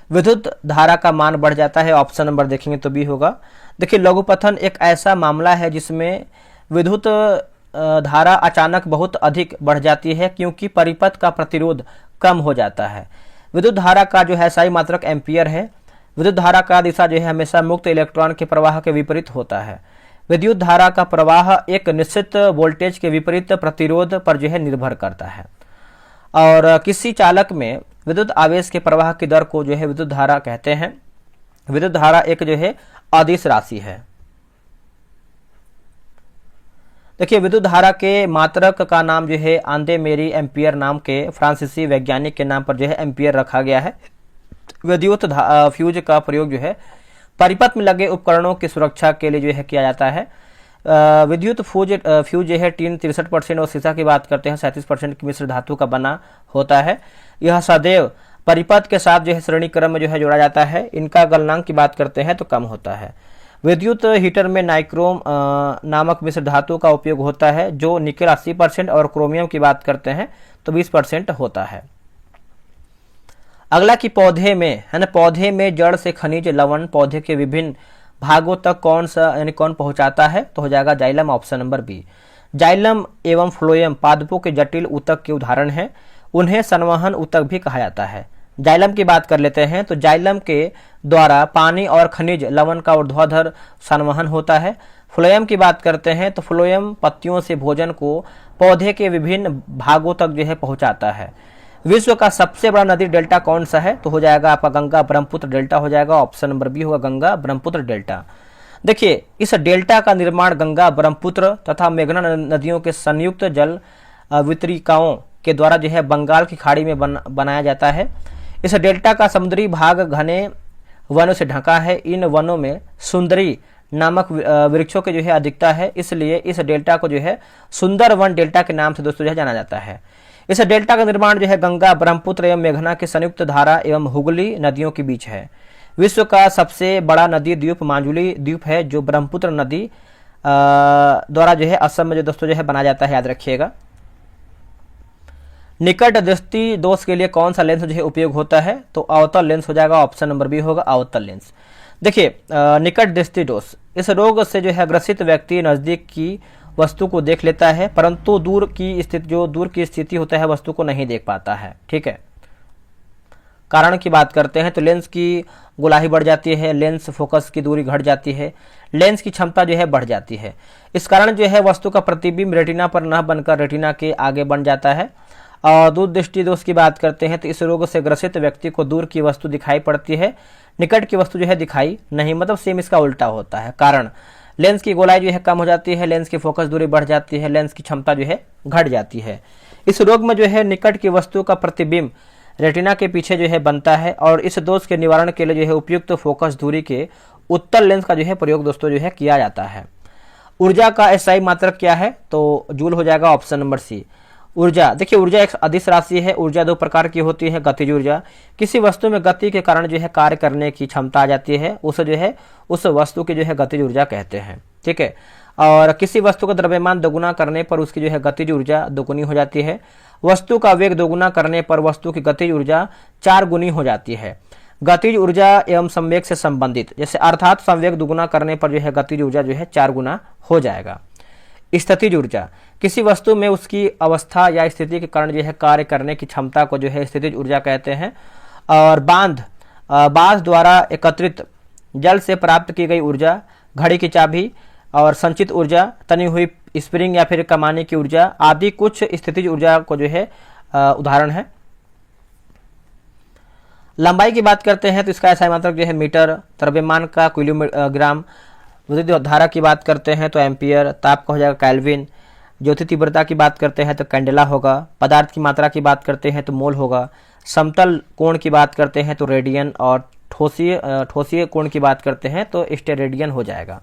विद्युत धारा का मान बढ़ जाता है। ऑप्शन नंबर देखेंगे तो बी होगा। देखिए लघु पथन एक ऐसा मामला है जिसमें विद्युत धारा अचानक बहुत अधिक बढ़ जाती है, क्योंकि परिपथ का प्रतिरोध कम हो जाता है। विद्युत धारा का जो है SI मात्रक एम्पियर है। विद्युत धारा का दिशा जो है हमेशा मुक्त इलेक्ट्रॉन के प्रवाह के विपरीत होता है। विद्युत धारा का प्रवाह एक निश्चित वोल्टेज के विपरीत प्रतिरोध पर जो है निर्भर करता है। और किसी चालक में विद्युत आवेश के प्रवाह की दर को जो है विद्युत धारा कहते हैं। विद्युत धारा एक जो है अदिश राशि है। देखिए विद्युत धारा के मात्रक का नाम जो है आंदे मेरी एम्पियर नाम के फ्रांसीसी वैज्ञानिक के नाम पर जो है एम्पियर रखा गया है। विद्युत फ्यूज का प्रयोग जो है परिपथ में लगे उपकरणों की सुरक्षा के लिए जो है किया जाता है। विद्युत फ्यूज जो है टीन 63% और शीशा की बात करते हैं 37% की मिश्र धातु का बना होता है। यह सदैव परिपथ के साथ जो है श्रेणी क्रम में जो है जोड़ा जाता है। इनका गलनांक की बात करते हैं तो कम होता है। विद्युत हीटर में नाइक्रोम नामक मिश्र धातु का उपयोग होता है, जो निकेल 80% और क्रोमियम की बात करते हैं तो 20% होता है। अगला कि पौधे में है ना, पौधे में जड़ से खनिज लवण पौधे के विभिन्न भागों तक कौन पहुंचाता है? तो हो जाएगा xylem, option number B. Xylem एवं फ्लोएम पादपों के जटिल ऊतक के उदाहरण हैं। उन्हें संवहन ऊतक भी कहा जाता है। जाइलम की बात कर लेते हैं तो जाइलम के द्वारा पानी और खनिज लवण का ऊर्ध्वाधर संवहन होता है। फ्लोएम की बात करते हैं तो फ्लोएम पत्तियों से भोजन को पौधे के विभिन्न भागों तक जो है पहुंचाता है। विश्व का सबसे बड़ा नदी डेल्टा कौन सा है? तो हो जाएगा आपका गंगा ब्रह्मपुत्र डेल्टा हो जाएगा, ऑप्शन नंबर बी होगा गंगा ब्रह्मपुत्र डेल्टा। देखिए इस डेल्टा का निर्माण गंगा ब्रह्मपुत्र तथा मेघना नदियों के संयुक्त जल वितरिकाओं के द्वारा जो है बंगाल की खाड़ी में बनाया जाता है। इस डेल्टा का समुद्री भाग घने वनों से ढका है। इन वनों में सुंदरी नामक वृक्षों की जो है अधिकता है, इसलिए इस डेल्टा को जो है सुंदर वन डेल्टा के नाम से दोस्तों जो है जाना जाता है। इस डेल्टा का निर्माण जो है गंगा ब्रह्मपुत्र एवं मेघना की संयुक्त धारा एवं हुगली नदियों के बीच है। विश्व का सबसे बड़ा नदी द्वीप माजुली द्वीप है, जो ब्रह्मपुत्र नदी द्वारा जो है असम में जो दोस्तों जो है बनाया जाता है, याद रखिएगा। निकट दृष्टि दोष के लिए कौन सा लेंस जो है उपयोग होता है? तो अवतल लेंस हो जाएगा, ऑप्शन नंबर बी होगा अवतल लेंस। देखिए निकट दृष्टि दोष, इस रोग से जो है ग्रसित व्यक्ति नजदीक की वस्तु को देख लेता है, परंतु दूर की स्थिति होता है वस्तु को नहीं देख पाता है। ठीक है, कारण की बात करते हैं तो लेंस की गोलाई बढ़ जाती है, लेंस फोकस की दूरी घट जाती है, लेंस की क्षमता जो है बढ़ जाती है। इस कारण जो है वस्तु का प्रतिबिंब रेटिना पर न बनकर रेटिना के आगे बन जाता है। और दूर दृष्टि दोष की बात करते हैं तो इस रोग से ग्रसित व्यक्ति को दूर की वस्तु दिखाई पड़ती है, निकट की वस्तु जो है दिखाई नहीं, मतलब सेम इसका उल्टा होता है। कारण लेंस की गोलाई जो है कम हो जाती है, लेंस की फोकस दूरी बढ़ जाती है, लेंस की क्षमता जो है घट जाती है। इस रोग में जो है निकट की वस्तु का प्रतिबिंब रेटिना के पीछे जो है बनता है और इस दोष के निवारण के लिए जो है उपयुक्त फोकस दूरी के उत्तल लेंस का जो है प्रयोग दोस्तों जो है किया जाता है। ऊर्जा का एसआई मात्रक क्या है तो जूल हो जाएगा ऑप्शन नंबर सी। ऊर्जा, देखिए ऊर्जा एक अदिश राशि है। ऊर्जा दो प्रकार की होती है, गतिज ऊर्जा, किसी वस्तु में गति के कारण जो है कार्य करने की क्षमता आ जाती है, उसे जो है उस वस्तु की जो है गतिज ऊर्जा कहते हैं। ठीक है, और किसी वस्तु का द्रव्यमान दोगुना करने पर उसकी जो है गतिज ऊर्जा दोगुनी हो जाती है। वस्तु का वेग दोगुना करने पर वस्तु की गतिज ऊर्जा 4 गुनी हो जाती है। गतिज ऊर्जा एवं संवेग से संबंधित, जैसे अर्थात संवेग दोगुना करने पर जो है गतिज ऊर्जा जो है 4 गुना हो जाएगा। स्थितिज ऊर्जा, किसी वस्तु में उसकी अवस्था या स्थिति के कारण जो है कार्य करने की क्षमता को जो है स्थितिज ऊर्जा कहते हैं। और बांध द्वारा एकत्रित जल से प्राप्त की गई ऊर्जा, घड़ी की चाबी और संचित ऊर्जा, तनी हुई स्प्रिंग या फिर कमाने की ऊर्जा आदि कुछ स्थितिज ऊर्जा को जो है उदाहरण है। लंबाई की बात करते हैं तो इसका एसआई मात्रक जो है मीटर, द्रव्यमान का किलोग्राम, विद्युत धारा की बात करते हैं तो एम्पियर, ताप का हो जाएगा केल्विन, ज्योति तीव्रता की बात करते हैं तो कैंडेला होगा, पदार्थ की मात्रा की बात करते हैं तो मोल होगा, समतल कोण की बात करते हैं तो रेडियन और ठोसीय कोण की बात करते हैं तो स्टेरेडियन हो जाएगा।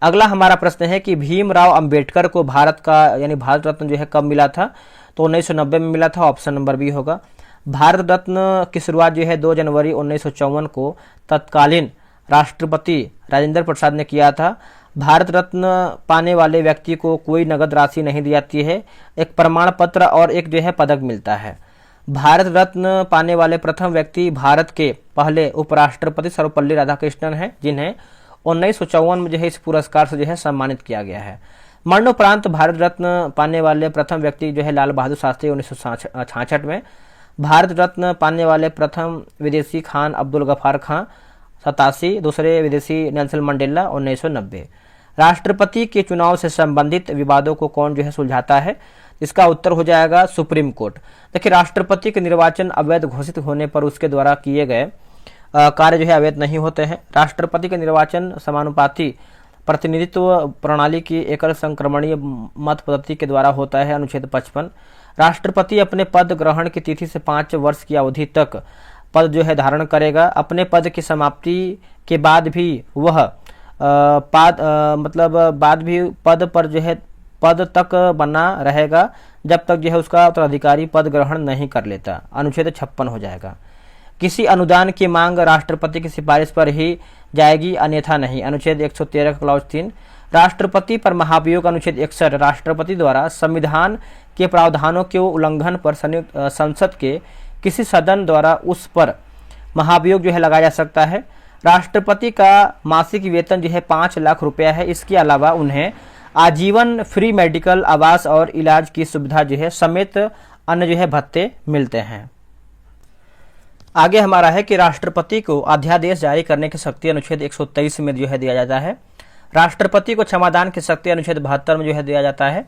अगला हमारा प्रश्न है कि भीमराव अंबेडकर को भारत का यानी भारत रत्न जो है कब मिला था तो 1990 में मिला था, ऑप्शन नंबर बी होगा। भारत रत्न की शुरुआत जो है 2 जनवरी 1954 को तत्कालीन राष्ट्रपति राजेंद्र प्रसाद ने किया था। भारत रत्न पाने वाले व्यक्ति को कोई नगद राशि नहीं दी जाती है, एक प्रमाण पत्र और एक जो है पदक मिलता है। भारत रत्न पाने वाले प्रथम व्यक्ति भारत के पहले उपराष्ट्रपति सर्वपल्ली राधाकृष्णन हैं, जिन्हें 1954 में जो है इस पुरस्कार से जो है सम्मानित किया गया है। मरणोपरांत भारत रत्न पाने वाले प्रथम व्यक्ति जो है लाल बहादुर शास्त्री 1966 में, भारत रत्न पाने वाले प्रथम विदेशी खान अब्दुल गफार खां 87, दूसरे विदेशी नेल्सन मंडेला 1990। राष्ट्रपति के चुनाव से संबंधित विवादों को कौन जो है सुलझाता है, इसका उत्तर हो जाएगा सुप्रीम कोर्ट। देखिए राष्ट्रपति के निर्वाचन अवैध घोषित होने पर उसके द्वारा किए गए कार्य जो है अवैध नहीं होते हैं। राष्ट्रपति के निर्वाचन समानुपाती प्रतिनिधित्व प्रणाली की एकल संक्रमणीय मत पद्धति के द्वारा होता है, अनुच्छेद 55। राष्ट्रपति अपने पद ग्रहण की तिथि से 5 वर्ष की अवधि तक पद जो है धारण करेगा। अपने पद की समाप्ति के बाद भी वह पद पर जो है पद तक बना रहेगा जब तक जो है उसका उत्तराधिकारी पद ग्रहण नहीं कर लेता, अनुच्छेद 56 हो जाएगा। किसी अनुदान की मांग राष्ट्रपति की सिफारिश पर ही जाएगी, अन्यथा नहीं, अनुच्छेद 113 क्लॉज 3। राष्ट्रपति पर महाभियोग, अनुच्छेद 61। राष्ट्रपति द्वारा संविधान के प्रावधानों के उल्लंघन पर संसद के किसी सदन द्वारा उस पर महाभियोग जो है लगाया जा सकता है। राष्ट्रपति का मासिक वेतन जो है 5 लाख रुपया है। इसके अलावा उन्हें आजीवन फ्री मेडिकल, आवास और इलाज की सुविधा जो है समेत अन्य जो है भत्ते मिलते हैं। आगे हमारा है कि राष्ट्रपति को अध्यादेश जारी करने की शक्ति अनुच्छेद 123 में जो है दिया जाता है। राष्ट्रपति को क्षमादान की शक्ति अनुच्छेद 72 में जो है दिया जाता है।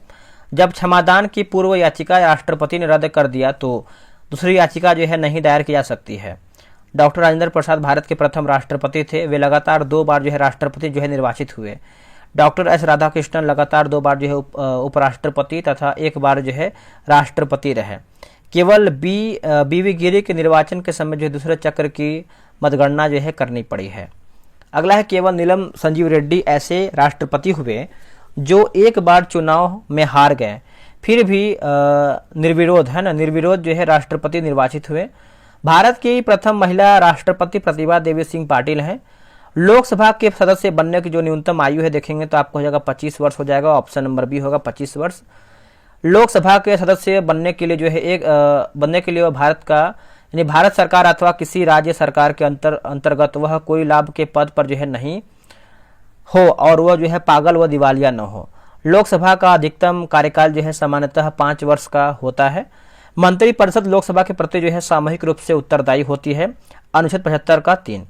जब क्षमादान की पूर्व याचिका राष्ट्रपति ने रद्द कर दिया तो दूसरी याचिका जो है नहीं दायर की जा सकती है। डॉक्टर राजेंद्र प्रसाद भारत के प्रथम राष्ट्रपति थे। वे लगातार 2 बार जो है राष्ट्रपति जो है निर्वाचित हुए। डॉक्टर एस राधाकृष्णन लगातार 2 बार जो है उपराष्ट्रपति तथा 1 बार जो है राष्ट्रपति रहे। केवल बीवी गिरी के निर्वाचन के समय जो दूसरे चक्र की मतगणना जो है करनी पड़ी है। अगला है केवल नीलम संजीव रेड्डी ऐसे राष्ट्रपति हुए जो 1 बार चुनाव में हार गए, फिर भी निर्विरोध जो है राष्ट्रपति निर्वाचित हुए। भारत की प्रथम महिला राष्ट्रपति प्रतिभा देवी सिंह पाटिल हैं। लोकसभा के सदस्य बनने की जो न्यूनतम आयु है देखेंगे तो आपको हो जाएगा 25 वर्ष हो जाएगा, ऑप्शन नंबर बी होगा 25 वर्ष। लोकसभा के सदस्य बनने के लिए जो है बनने के लिए भारत का यानी भारत सरकार अथवा किसी राज्य सरकार के अंतर्गत वह कोई लाभ के पद पर जो है नहीं हो और वह जो है पागल व दिवालिया न हो। लोकसभा का अधिकतम कार्यकाल जो है सामान्यतः 5 वर्ष का होता है। मंत्रिपरिषद लोकसभा के प्रति जो है सामूहिक रूप से उत्तरदायी होती है। अनुच्छेद 75 का 3।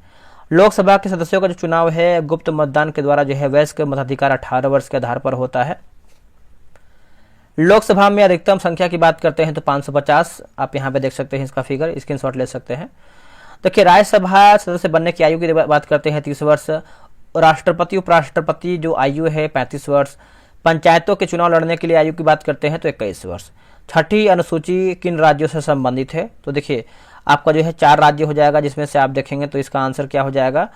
लोकसभा के सदस्यों का जो चुनाव है गुप्त मतदान के द्वारा जो है वयस्क मताधिकार 18 वर्ष के आधार पर होता है। लोकसभा में अधिकतम संख्या की बात करते हैं तो 550, आप यहाँ पे देख सकते हैं इसका फिगर, स्क्रीनशॉट ले सकते हैं। देखिए राज्यसभा सदस्य बनने की आयु की बात करते हैं 30 वर्ष। राष्ट्रपति उपराष्ट्रपति जो आयु है 35 वर्ष। पंचायतों के चुनाव लड़ने के लिए आयु की बात करते हैं तो 21 वर्ष। छठी अनुसूची किन राज्यों से संबंधित है? तो देखिए आपका जो है 4 राज्य हो जाएगा, जिसमें से आप देखेंगे तो इसका आंसर क्या हो जाएगा,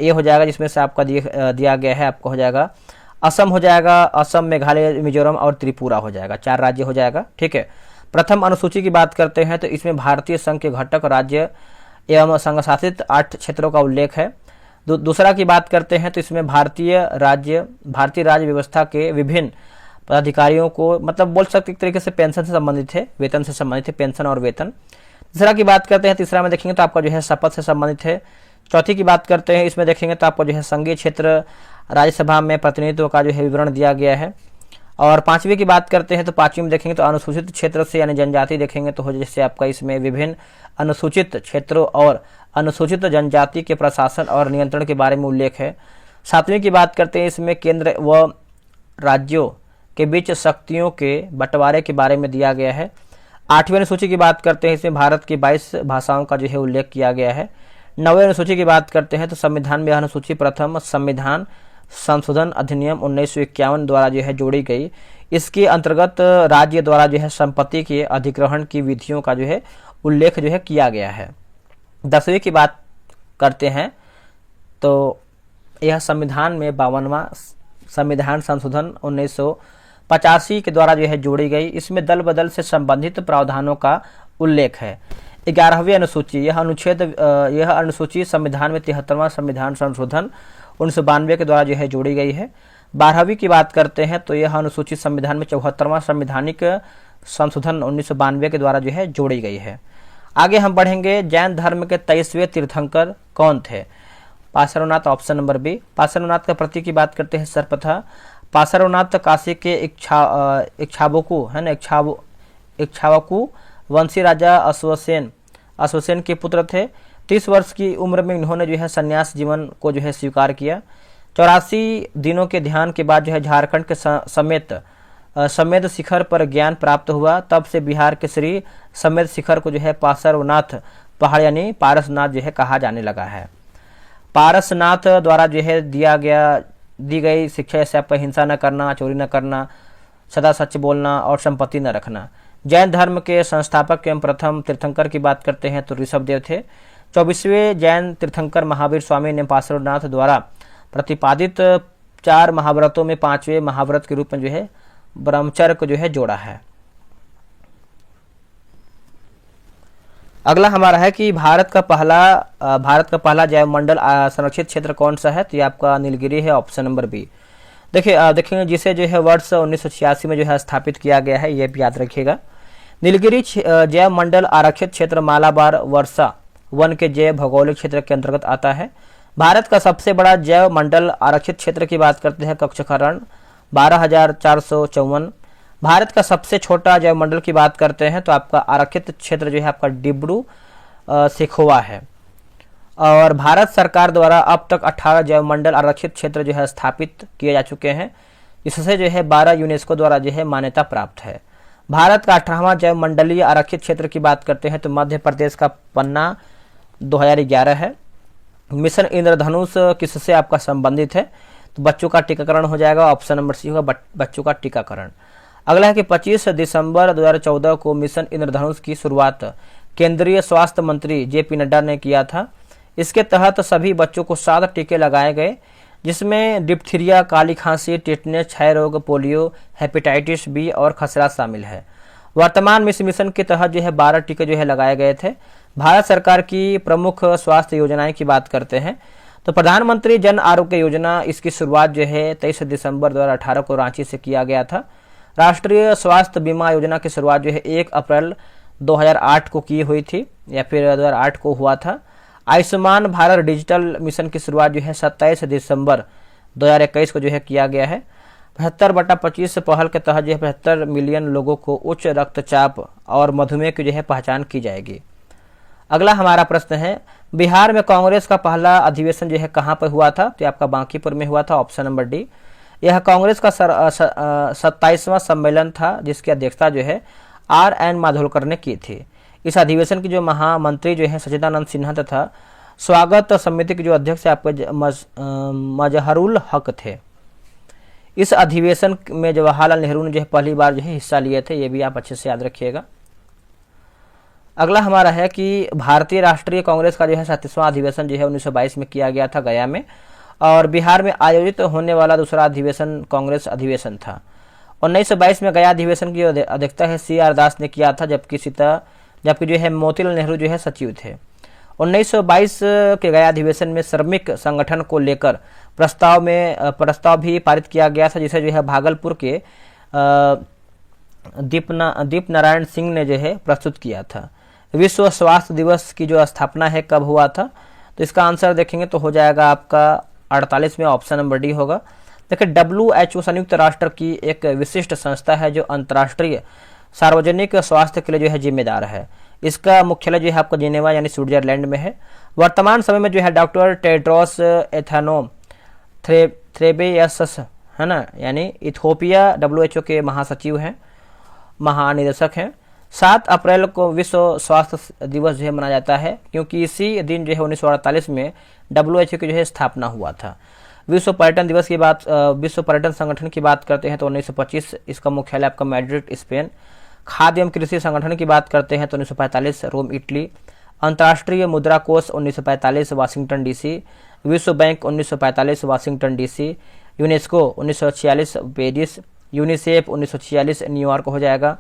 ए हो जाएगा, जिसमें से आपका दिया गया है, आपको हो जाएगा असम हो जाएगा, असम, मेघालय, मिजोरम और त्रिपुरा हो जाएगा। 4 राज्य हो जाएगा। ठीक है। प्रथम अनुसूची की बात करते हैं तो इसमें भारतीय संघ के घटक राज्य एवं संघ शासित 8 क्षेत्रों का उल्लेख है। दूसरा की बात करते हैं तो इसमें भारतीय राज्य व्यवस्था के विभिन्न पदाधिकारियों को, मतलब बोल सकते एक तरीके से पेंशन से संबंधित है, वेतन से संबंधित है, पेंशन और वेतन। तीसरा की बात करते हैं, तीसरा में देखेंगे तो आपका जो है शपथ से संबंधित है। चौथी की बात करते हैं, इसमें देखेंगे तो आपको जो है संघीय क्षेत्र राज्यसभा में प्रतिनिधित्व का जो है विवरण दिया गया है। और 5वीं की बात करते हैं तो 5वीं में देखेंगे तो अनुसूचित क्षेत्र से यानी जनजाति देखेंगे तो जैसे आपका इसमें विभिन्न अनुसूचित क्षेत्रों और अनुसूचित जनजाति के प्रशासन और नियंत्रण के बारे में उल्लेख है। 7वीं की बात करते हैं, इसमें केंद्र व राज्यों के बीच शक्तियों के बंटवारे के बारे में दिया गया है। 8वीं अनुसूची की बात करते हैं, इसमें भारत की 22 भाषाओं का जो है उल्लेख किया गया है। 9वीं अनुसूची की बात करते हैं तो संविधान में अनुसूची प्रथम संविधान संशोधन अधिनियम 1951 द्वारा जो है जोड़ी गई। इसके अंतर्गत राज्य द्वारा जो है संपत्ति के अधिग्रहण की विधियों का जो है उल्लेख जो है किया गया है। 10वीं की बात करते हैं तो यह संविधान में 52वां संविधान संशोधन 1985 के द्वारा जो है जोड़ी गई। इसमें दल बदल से संबंधित प्रावधानों का उल्लेख है। 11वीं अनुसूची, यह अनुसूची संविधान में 73वां संविधान संशोधन 1992 के द्वारा जो है जोड़ी गई है। 12वीं की बात करते हैं तो यह अनुसूची संविधान में 74वां संवैधानिक संशोधन 1992 के द्वारा जो है जोड़ी गई है। आगे हम बढ़ेंगे। जैन धर्म के 23वें तीर्थंकर कौन थे? Parshvanath, option number B. Parshvanath का प्रतीक की बात करते हैं सर्पथा। पार्श्वनाथ काशी के इक्ष्वाकु है ना, इक्ष्वाकु वंशी राजा अश्वसेन के पुत्र थे। 30 वर्ष की उम्र में इन्होंने जो है संन्यास जीवन को जो है स्वीकार किया। 84 दिनों के ध्यान के बाद जो है झारखंड के समेत शिखर पर ज्ञान प्राप्त हुआ। तब से बिहार के श्री समेत शिखर को जो है पार्श्वनाथ पहाड़ यानी पारसनाथ जो है कहा जाने लगा है। पारसनाथ द्वारा जो है दी गई शिक्षा जैसे आपका हिंसा न करना, चोरी न करना, सदा सच बोलना और संपत्ति न रखना। जैन धर्म के संस्थापक एवं प्रथम तीर्थंकर की बात करते हैं तो ऋषभदेव थे। 24वें जैन तीर्थंकर महावीर स्वामी ने पार्श्वनाथ द्वारा प्रतिपादित 4 महाव्रतों में 5वें महाव्रत के रूप में जो है ब्रह्मचर्य को जो है जोड़ा है। अगला हमारा है कि भारत का पहला जैव मंडल संरक्षित क्षेत्र कौन सा है? तो ये आपका नीलगिरी है, ऑप्शन नंबर बी। देखिए देखेंगे जिसे जो है वर्ष 1986 में जो है स्थापित किया गया है, ये भी याद रखिएगा। नीलगिरी जैव मंडल आरक्षित क्षेत्र मालाबार वर्षा वन के जैव भौगोलिक क्षेत्र के अंतर्गत आता है। भारत का सबसे बड़ा जैव मंडल आरक्षित क्षेत्र की बात करते हैं कक्षकरण 12,454। भारत का सबसे छोटा जैव मंडल की बात करते हैं तो आपका आरक्षित क्षेत्र जो है आपका डिब्रू सेखोवा है। और भारत सरकार द्वारा अब तक 18 जैव मंडल आरक्षित क्षेत्र जो है स्थापित किए जा चुके हैं। इससे जो है 12 यूनेस्को द्वारा जो है मान्यता प्राप्त है। भारत का 18वां जैव मंडलीय आरक्षित क्षेत्र की बात करते हैं तो मध्य प्रदेश का पन्ना 2011 है। मिशन इंद्रधनुष किससे आपका संबंधित है? तो बच्चों का टीकाकरण हो जाएगा, ऑप्शन नंबर सी होगा बच्चों का टीकाकरण। अगला है कि 25 दिसंबर 2014 को मिशन इंद्रधनुष की शुरुआत केंद्रीय स्वास्थ्य मंत्री JP नड्डा ने किया था। इसके तहत सभी बच्चों को 7 टीके लगाए गए, जिसमें डिप्थीरिया, काली खांसी, टेटनस, क्षय रोग, पोलियो, हेपेटाइटिस बी और खसरा शामिल है। वर्तमान में इस मिशन के तहत जो है 12 टीके जो है लगाए गए थे। भारत सरकार की प्रमुख स्वास्थ्य योजनाएं की बात करते हैं तो प्रधानमंत्री जन आरोग्य योजना, इसकी शुरुआत जो है 23 दिसंबर 2018 को रांची से किया गया था। राष्ट्रीय स्वास्थ्य बीमा योजना की शुरुआत जो है 1 अप्रैल 2008 को की हुई थी या फिर 2008 को हुआ था। आयुष्मान भारत डिजिटल मिशन की शुरुआत जो है 27 दिसंबर 2021 को जो है किया गया है। 75/25 पहल के तहत जो है 75 मिलियन लोगों को उच्च रक्तचाप और मधुमेह की जो है पहचान की जाएगी। अगला हमारा प्रश्न है, बिहार में कांग्रेस का पहला अधिवेशन जो है कहाँ पर हुआ था? तो आपका बांकीपुर में हुआ था, ऑप्शन नंबर डी। यह कांग्रेस का 27वां सम्मेलन था, जिसकी अध्यक्षता जो है R.N. माधोलकर ने की थी। इस अधिवेशन की जो महामंत्री जो है सच्चिदानंद सिन्हा तथा स्वागत समिति के जो अध्यक्ष आपके मजहरुल हक थे। इस अधिवेशन में जवाहरलाल नेहरू ने जो है पहली बार जो है हिस्सा लिए थे, ये भी आप अच्छे से याद रखिएगा। अगला हमारा है कि भारतीय राष्ट्रीय कांग्रेस का जो है 37वां अधिवेशन जो है 1922 में किया गया था गया में, और बिहार में आयोजित होने वाला दूसरा अधिवेशन कांग्रेस अधिवेशन था। 1922 में गया अधिवेशन की अध्यक्षता है C.R. दास ने किया था, जबकि जो है मोतीलाल नेहरू जो है सचिव थे। 1922 के गया अधिवेशन में श्रमिक संगठन को लेकर प्रस्ताव भी पारित किया गया था, जिसे जो है भागलपुर के दीप नारायण सिंह ने जो है प्रस्तुत किया था। विश्व स्वास्थ्य दिवस की जो स्थापना है कब हुआ था? तो इसका आंसर देखेंगे तो हो जाएगा आपका 48 में, ऑप्शन नंबर डी होगा। देखिए, WHO संयुक्त राष्ट्र की एक विशिष्ट संस्था है जो अंतर्राष्ट्रीय सार्वजनिक स्वास्थ्य के लिए जो है जिम्मेदार है। इसका मुख्यालय जो है आपका जिनेवा यानी स्विट्जरलैंड में है। वर्तमान समय में जो है डॉक्टर टेड्रोस एथानोम थ्रेबेयसस है ना, यानी इथियोपिया WHO के महासचिव हैं, महानिदेशक हैं। 7 अप्रैल को विश्व स्वास्थ्य दिवस जो है मनाया जाता है, क्योंकि इसी दिन जो है 1948 में WHO की जो है स्थापना हुआ था। विश्व पर्यटन दिवस की बात, विश्व पर्यटन संगठन की बात करते हैं तो 1925 इसका मुख्यालय आपका मैड्रिड स्पेन। खाद्य एवं कृषि संगठन की बात करते हैं तो 1945 रोम इटली। अंतर्राष्ट्रीय मुद्रा कोष 1945 वाशिंगटन DC। विश्व bank 1945 Washington DC। UNESCO 1946 Paris. UNICEF 1946 New York हो जाएगा।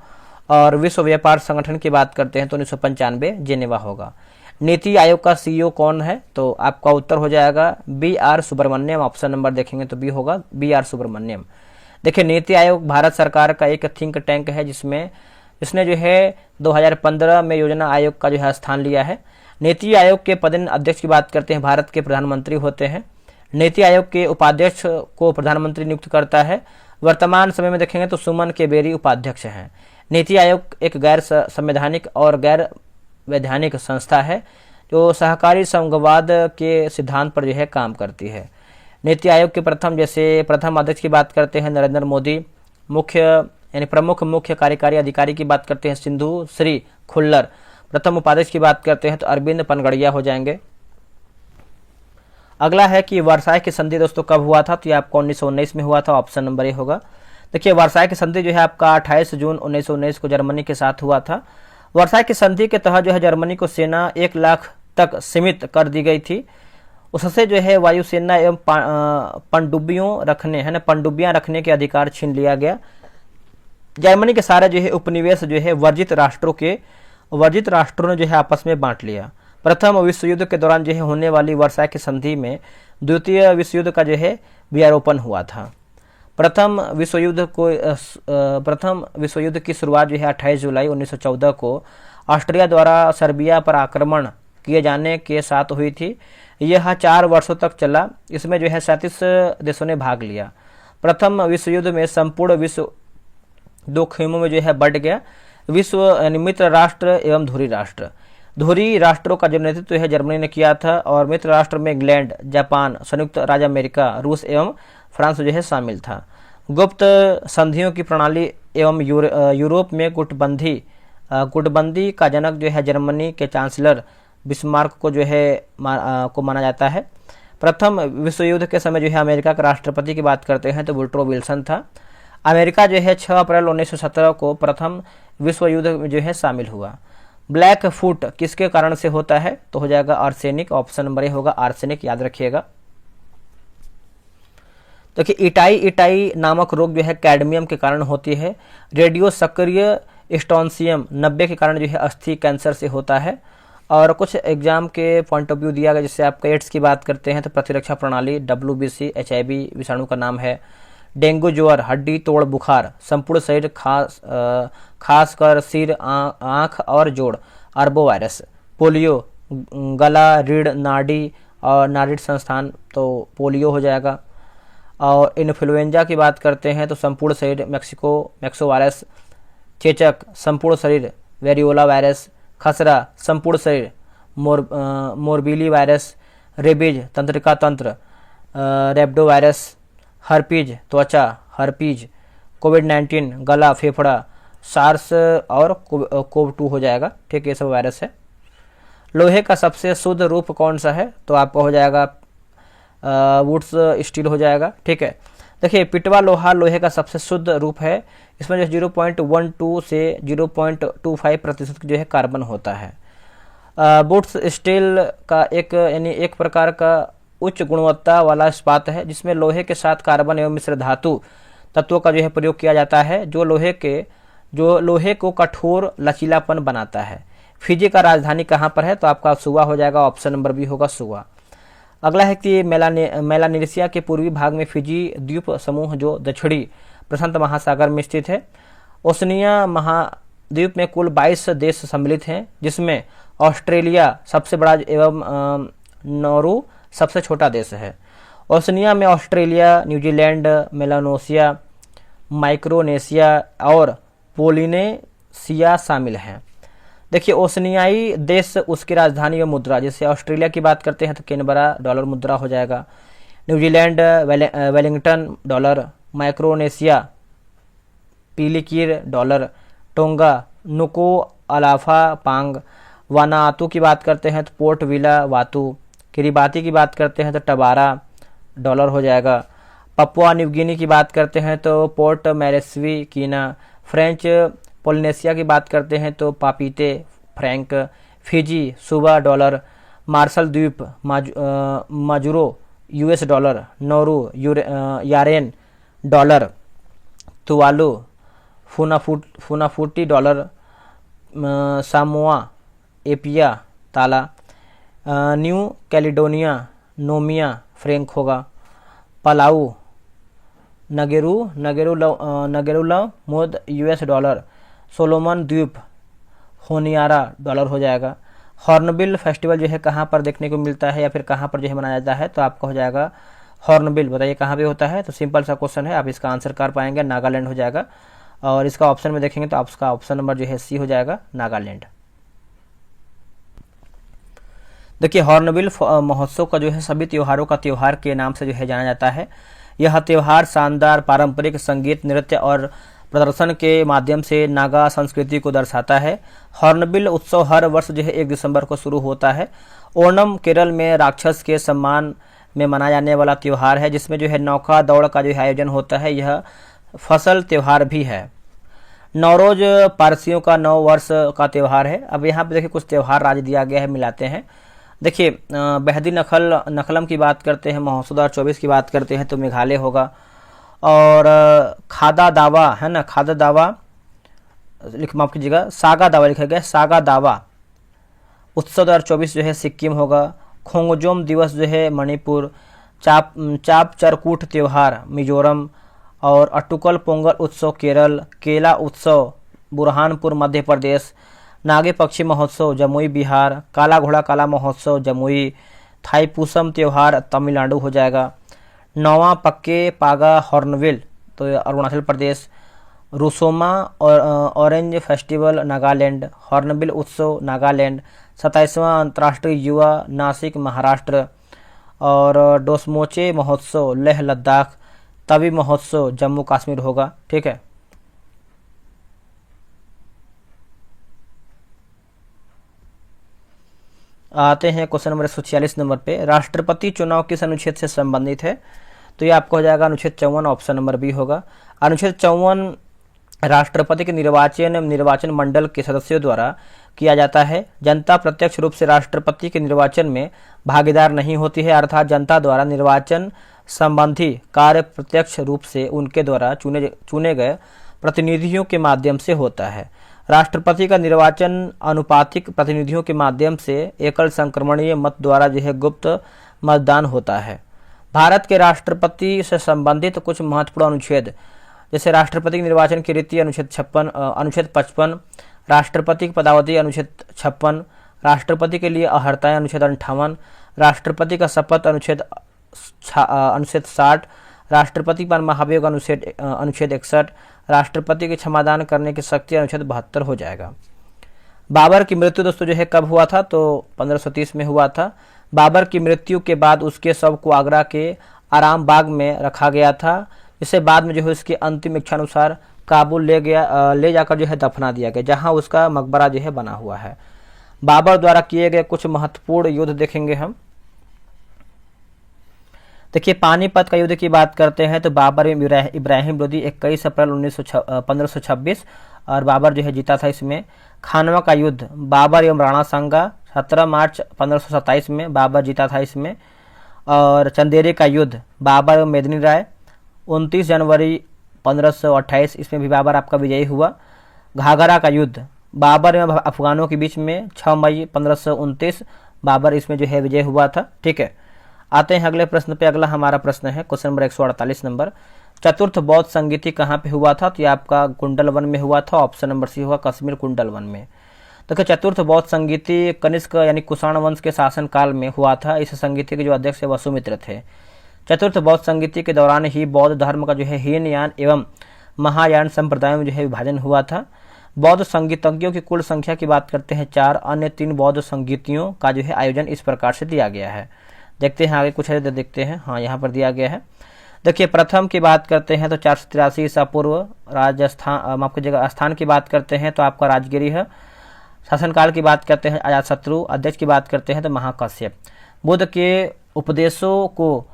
और विश्व व्यापार संगठन की बात करते हैं तो 1995 जेनेवा होगा। नीति आयोग का CEO कौन है? तो आपका उत्तर हो जाएगा B.R. सुब्रमण्यम। ऑप्शन नंबर देखेंगे तो बी होगा, B.R. सुब्रमण्यम। देखिए, नीति आयोग भारत सरकार का एक थिंक टैंक है जिसने जो है 2015 में योजना आयोग का जो है स्थान लिया है। नीति आयोग के पदेन अध्यक्ष की बात करते हैं, भारत के प्रधानमंत्री होते हैं। नीति आयोग के उपाध्यक्ष को प्रधानमंत्री नियुक्त करता है। वर्तमान समय में देखेंगे तो सुमन के बेरी उपाध्यक्ष हैं। नीति आयोग एक गैर संवैधानिक और गैर वैधानिक संस्था है जो सहकारी संघवाद के सिद्धांत पर जो है काम करती है। नीति आयोग के प्रथम अध्यक्ष की बात करते हैं नरेंद्र मोदी। प्रमुख मुख्य कार्यकारी अधिकारी की बात करते हैं सिंधु श्री खुल्लर। प्रथम उपाध्यक्ष की बात करते हैं तो अरविंद पनगड़िया हो जाएंगे। अगला है कि वर्साई की संधि दोस्तों कब हुआ था? तो ये आपको 1919 में हुआ था, ऑप्शन नंबर ए होगा। देखिए, वर्साई की संधि जो है आपका 28 जून 1919 को जर्मनी के साथ हुआ था। वर्साई की संधि के तहत जो है जर्मनी को सेना 1 लाख तक सीमित कर दी गई थी। उससे जो है वायुसेना एवं पनडुब्बियां रखने के अधिकार छीन लिया गया। जर्मनी के सारे जो है उपनिवेश जो है वर्जित राष्ट्रों ने जो है आपस में बांट लिया। प्रथम विश्व युद्ध के दौरान जो है होने वाली वर्साई की संधि में द्वितीय विश्व युद्ध का जो है बीआरोपण हुआ था। प्रथम विश्व युद्ध की शुरुआत जो है 28 जुलाई 1914 को ऑस्ट्रिया द्वारा सर्बिया पर आक्रमण किए जाने के साथ हुई थी। यह 4 वर्षों तक चला। इसमें जो है 37 देशों ने भाग लिया। प्रथम विश्व युद्ध में संपूर्ण विश्व 2 खेमों में जो है बढ़ गया। विश्व मित्र राष्ट्र एवं धुरी राष्ट्र। धुरी राष्ट्रों का जो नेतृत्व है जर्मनी ने किया था, और मित्र राष्ट्र में इंग्लैंड, जापान, संयुक्त राज्य अमेरिका, रूस एवं फ्रांस जो है शामिल था। गुप्त संधियों की प्रणाली एवं यूरोप में गुटबंदी का जनक जो है जर्मनी के चांसलर बिस्मार्क को जो है को माना जाता है। प्रथम विश्व युद्ध के समय जो है अमेरिका के राष्ट्रपति की बात करते हैं तो वुड्रो विल्सन था। अमेरिका जो है 6 अप्रैल 1917 को प्रथम विश्व युद्ध में जो है शामिल हुआ। ब्लैक फुट किसके कारण से होता है? तो हो जाएगा आर्सेनिक। ऑप्शन नंबर ए होगा आर्सेनिक, याद रखिएगा। देखिए, इटाई नामक रोग जो है कैडमियम के कारण होती है। रेडियो सक्रिय स्टोन्सियम 90 के कारण जो है अस्थि कैंसर से होता है। और कुछ एग्जाम के पॉइंट ऑफ व्यू दिया गया, जैसे आप एड्स की बात करते हैं तो प्रतिरक्षा प्रणाली WBC HIV विषाणु का नाम है। डेंगू ज्वर, हड्डी तोड़ बुखार, संपूर्ण शरीर खासकर सिर, आंख और जोड़, आर्बोवायरस। पोलियो, गला, रीढ़, नाड़ी और नाड़ी संस्थान, तो पोलियो हो जाएगा। और इन्फ्लुएंजा की बात करते हैं तो संपूर्ण शरीर मैक्सो वायरस, चेचक संपूर्ण शरीर वेरियोला वायरस, खसरा संपूर्ण शरीर मोरबीली वायरस, रेबीज तंत्रिका तंत्र रेब्डो वायरस, हर्पीज त्वचा हर्पीज, कोविड-19 गला फेफड़ा, सार्स और कोव-2 हो जाएगा। ठीक है, ये सब वायरस है। लोहे का सबसे शुद्ध रूप कौन सा है? तो आपका हो जाएगा वुड्स स्टील हो जाएगा। ठीक है, देखिए पिटवा लोहा लोहे का सबसे शुद्ध रूप है। इसमें जो 0.12 से 0.25% जो है कार्बन होता है। वुड्स स्टील का एक यानी एक प्रकार का उच्च गुणवत्ता वाला इस्पात है जिसमें लोहे के साथ कार्बन एवं मिश्र धातु तत्वों का जो है प्रयोग किया जाता है जो लोहे को कठोर लचीलापन बनाता है। फिजी का राजधानी कहाँ पर है? तो आपका सुवा हो जाएगा, ऑप्शन नंबर बी होगा सुवा। अगला है कि मेलानेशिया के पूर्वी भाग में फिजी द्वीप समूह जो दक्षिणी प्रशांत महासागर में स्थित है। ओशनिया महाद्वीप में कुल 22 देश सम्मिलित हैं जिसमें ऑस्ट्रेलिया सबसे बड़ा एवं नौरू सबसे छोटा देश है। ओशनिया में ऑस्ट्रेलिया, न्यूजीलैंड, मेलानेशिया, माइक्रोनेशिया और पोलिनेशिया शामिल हैं। देखिए ओशनियाई देश उसकी राजधानी और मुद्रा, जैसे ऑस्ट्रेलिया की बात करते हैं तो कैनबरा डॉलर मुद्रा हो जाएगा, New Zealand Wellington dollar, Micronesia Palikir dollar, Tonga Nuku'alofa pa'anga, Vanuatu की बात करते हैं तो पोर्ट विला वातू, किरिबाती की बात करते हैं तो टबारा डॉलर हो जाएगा, पपुआ न्यू गिनी की बात करते हैं तो पोर्ट मैरेस्वी कीना, फ्रेंच पोलिनेशिया की बात करते हैं तो Papeete franc, Fiji Suva dollar, Marshall द्वीप Majuro US dollar, Nauru Yaren dollar, Tuvalu Funafuti dollar, Samoa Apia tala, New Caledonia Noumea franc होगा, Palau Ngerulmud US dollar, Solomon द्वीप Honiara dollar हो जाएगा। हॉर्नबिल फेस्टिवल जो है कहाँ पर देखने को मिलता है या फिर कहाँ पर जो है मनाया जाता है? तो आपका हो जाएगा हॉर्नबिल, बताइए कहाँ पे होता है? तो सिंपल सा क्वेश्चन है, आप इसका आंसर कर पाएंगे, नागालैंड हो जाएगा। और इसका ऑप्शन में देखेंगे तो आपका ऑप्शन नंबर जो है सी हो जाएगा, नागालैंड। देखिए हॉर्नबिल महोत्सव का जो है सभी त्योहारों का त्योहार के नाम से जो है जाना जाता है। यह त्योहार शानदार पारंपरिक संगीत, नृत्य और प्रदर्शन के माध्यम से नागा संस्कृति को दर्शाता है। हॉर्नबिल उत्सव हर वर्ष जो है 1 दिसंबर को शुरू होता है। ओणम केरल में राक्षस के सम्मान में मनाया जाने वाला त्योहार है जिसमें जो है नौका दौड़ का जो है आयोजन होता है। यह फसल त्योहार भी है। नौरोज पारसियों का नव वर्ष का त्योहार है। अब यहाँ पे देखिए कुछ त्योहार राज्य दिया गया है, मिलाते हैं। देखिए बेहदी नखलम की बात करते हैं, महोत्सव 2024 की बात करते हैं तो मेघालय होगा। और खादा दावा है ना, खादा दावा माफ कीजिएगा, सागा दावा लिखा गया, सागा दावा उत्सव 2024 जो है सिक्किम होगा। खोंगजोम दिवस जो है मणिपुर, चाप चरकूट त्योहार मिजोरम, और अटुकल पोंगल उत्सव केरल, केला उत्सव बुरहानपुर मध्य प्रदेश, नागे पक्षी महोत्सव जमुई बिहार, काला घोड़ा काला महोत्सव जमुई, थाईपुसम त्योहार तमिलनाडु हो जाएगा। नौवा पक्के पागा हॉर्नबिल तो अरुणाचल प्रदेश, रुसोमा और ऑरेंज फेस्टिवल नागालैंड, हॉर्नबिल उत्सव नागालैंड, 27वां अंतर्राष्ट्रीय युवा नासिक महाराष्ट्र, और डोसमोचे महोत्सव लेह लद्दाख, तवी महोत्सव जम्मू कश्मीर होगा। ठीक है, आते हैं क्वेश्चन नंबर 146 नंबर पे। राष्ट्रपति चुनाव किस अनुच्छेद से संबंधित है? तो ये आपको हो जाएगा अनुच्छेद 54, ऑप्शन नंबर बी होगा। अनुच्छेद 54 राष्ट्रपति के निर्वाचन मंडल के सदस्यों द्वारा किया जाता है। जनता प्रत्यक्ष रूप से राष्ट्रपति के निर्वाचन में भागीदार नहीं होती है, अर्थात जनता द्वारा निर्वाचन संबंधी कार्य प्रत्यक्ष रूप से उनके द्वारा चुने गए प्रतिनिधियों के माध्यम से होता है। राष्ट्रपति का निर्वाचन अनुपातिक प्रतिनिधियों के माध्यम से एकल संक्रमणीय मत द्वारा जो है गुप्त मतदान होता है। भारत के राष्ट्रपति से संबंधित कुछ महत्वपूर्ण अनुच्छेद, जैसे राष्ट्रपति के निर्वाचन की रीति अनुच्छेद 55, राष्ट्रपति की पदावधि अनुच्छेद 56, राष्ट्रपति के लिए अर्हताएं अनुच्छेद 58, राष्ट्रपति का शपथ अनुच्छेद 60, राष्ट्रपति पर महाभियोग अनुच्छेद 61, राष्ट्रपति के क्षमादान करने की शक्ति अनुच्छेद 72 हो जाएगा। बाबर की मृत्यु दोस्तों जो है कब हुआ था, तो 1530 में हुआ था। बाबर की मृत्यु के बाद उसके शव को आगरा के आराम बाग में रखा गया था। इसे बाद में जो है उसकी अंतिम इच्छा अनुसार काबुल ले जाकर जो है दफना दिया गया, जहां उसका मकबरा जो है बना हुआ है। बाबर द्वारा किए गए कुछ महत्वपूर्ण युद्ध देखेंगे हम। देखिए, पानीपत का युद्ध की बात करते हैं तो बाबर एवं इब्राहिम लोदी 21 अप्रैल 1526 और बाबर जो है जीता था इसमें। खानवा का युद्ध बाबर एवं राणा सांगा 17 मार्च 1527 में बाबर जीता था इसमें। और चंदेरी का युद्ध बाबर एवं मेदिनी राय 29 जनवरी 1528, इसमें भी बाबर आपका विजयी हुआ। घाघरा का युद्ध बाबर एवं अफगानों के बीच में 6 मई 1529 बाबर इसमें जो है विजय हुआ था। ठीक है, आते हैं अगले प्रश्न पे। अगला हमारा प्रश्न है क्वेश्चन नंबर 148 नंबर, चतुर्थ बौद्ध संगीति कहाँ पे हुआ था, तो ये आपका कुंडल वन में हुआ था। ऑप्शन नंबर सी होगा कश्मीर कुंडल वन में। देखिए, चतुर्थ बौद्ध संगीति कनिष्क यानी कुषाण वंश के शासनकाल में हुआ था। इस संगीति के जो अध्यक्ष वसुमित्र थे। चतुर्थ बौद्ध संगीति के दौरान ही बौद्ध धर्म का जो है हीनयान एवं महायान संप्रदायों में जो है विभाजन हुआ था। बौद्ध संगीतज्ञों की कुल संख्या की बात करते हैं 4, अन्य 3 बौद्ध संगीतियों का जो है आयोजन इस प्रकार से दिया गया है। देखते हैं आगे कुछ है तो देखते हैं। हाँ, यहाँ पर दिया गया है। देखिए, प्रथम की बात करते हैं तो 483 ईसा पूर्व राजस्थान, माफ कीजिएगा, स्थान की बात करते हैं तो आपका राजगिरी है। शासनकाल की बात करते हैं अजातशत्रु। अध्यक्ष की बात करते हैं तो महाकश्यप। बुद्ध के उपदेशों को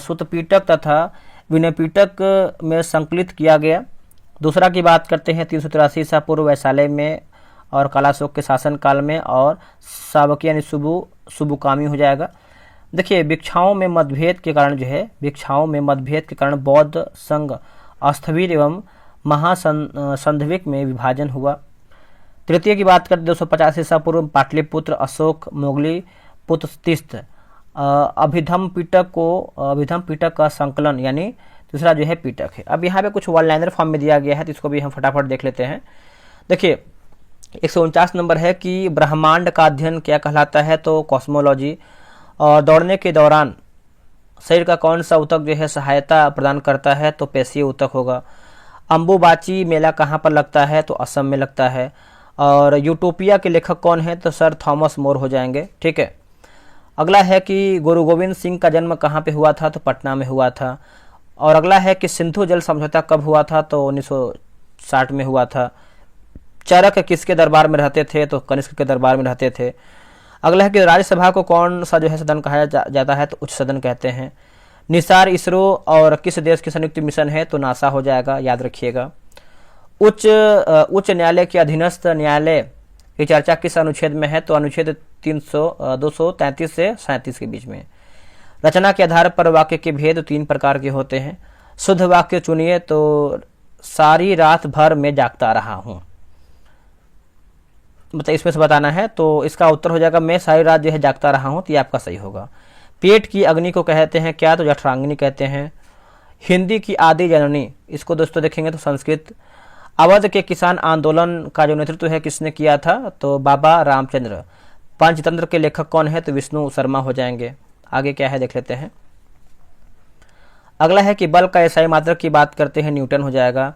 सुतपीटक तथा विनयपीटक में संकलित किया गया। दूसरा की बात करते हैं 383 ईसा पूर्व वैशाली में और कालाशोक के शासनकाल में, और सावकी यानी सुबुकामी हो जाएगा। देखिए, भिक्षाओं में मतभेद के कारण बौद्ध संघ अस्थविर एवं महासंधविक में विभाजन हुआ। तृतीय की बात करते 250 ईसा पूर्व पाटलिपुत्र अशोक मोगली पुत्र तीस्त अभिधम पीटक का संकलन, यानी दूसरा जो है पीटक है। अब यहाँ पे कुछ वन लाइनर फॉर्म में दिया गया है तो इसको भी हम फटाफट देख लेते हैं। देखिए, 149 नंबर है कि ब्रह्मांड का अध्ययन क्या कहलाता है, तो कॉस्मोलॉजी। और दौड़ने के दौरान शरीर का कौन सा ऊतक जो है सहायता प्रदान करता है, तो पेशीय ऊतक होगा। अम्बुबाची मेला कहाँ पर लगता है, तो असम में लगता है। और यूटोपिया के लेखक कौन है, तो सर थॉमस मोर हो जाएंगे। ठीक है, अगला है कि गुरु गोविंद सिंह का जन्म कहाँ पे हुआ था, तो पटना में हुआ था। और अगला है कि सिंधु जल समझौता कब हुआ था, तो 1960 में हुआ था। चरक किसके दरबार में रहते थे, तो कनिष्क के दरबार में रहते थे। अगला है कि राज्यसभा को कौन सा जो है सदन कहा जाता है, तो उच्च सदन कहते हैं। निसार इसरो और किस देश की संयुक्त मिशन है, तो नासा हो जाएगा, याद रखिएगा। उच्च न्यायालय के अधीनस्थ न्यायालय की चर्चा किस अनुच्छेद में है, तो अनुच्छेद 233 से 37 के बीच में। रचना के आधार पर वाक्य के भेद 3 प्रकार के होते हैं। शुद्ध वाक्य चुनिए, तो सारी रात भर में जागता रहा हूं, मतलब इसमें से बताना है, तो इसका उत्तर हो जाएगा मैं सारी रात जो है जागता रहा हूं, तो ये आपका सही होगा। पेट की अग्नि को कहते हैं क्या, तो जठराग्नि कहते हैं। हिंदी की आदि जननी, इसको दोस्तों देखेंगे तो संस्कृत। अवध के किसान आंदोलन का जो नेतृत्व है किसने किया था, तो बाबा रामचंद्र। पंचतंत्र के लेखक कौन है, तो विष्णु शर्मा हो जाएंगे। आगे क्या है देख लेते हैं। अगला है कि बल का एसआई मात्रक की बात करते हैं, न्यूटन हो जाएगा।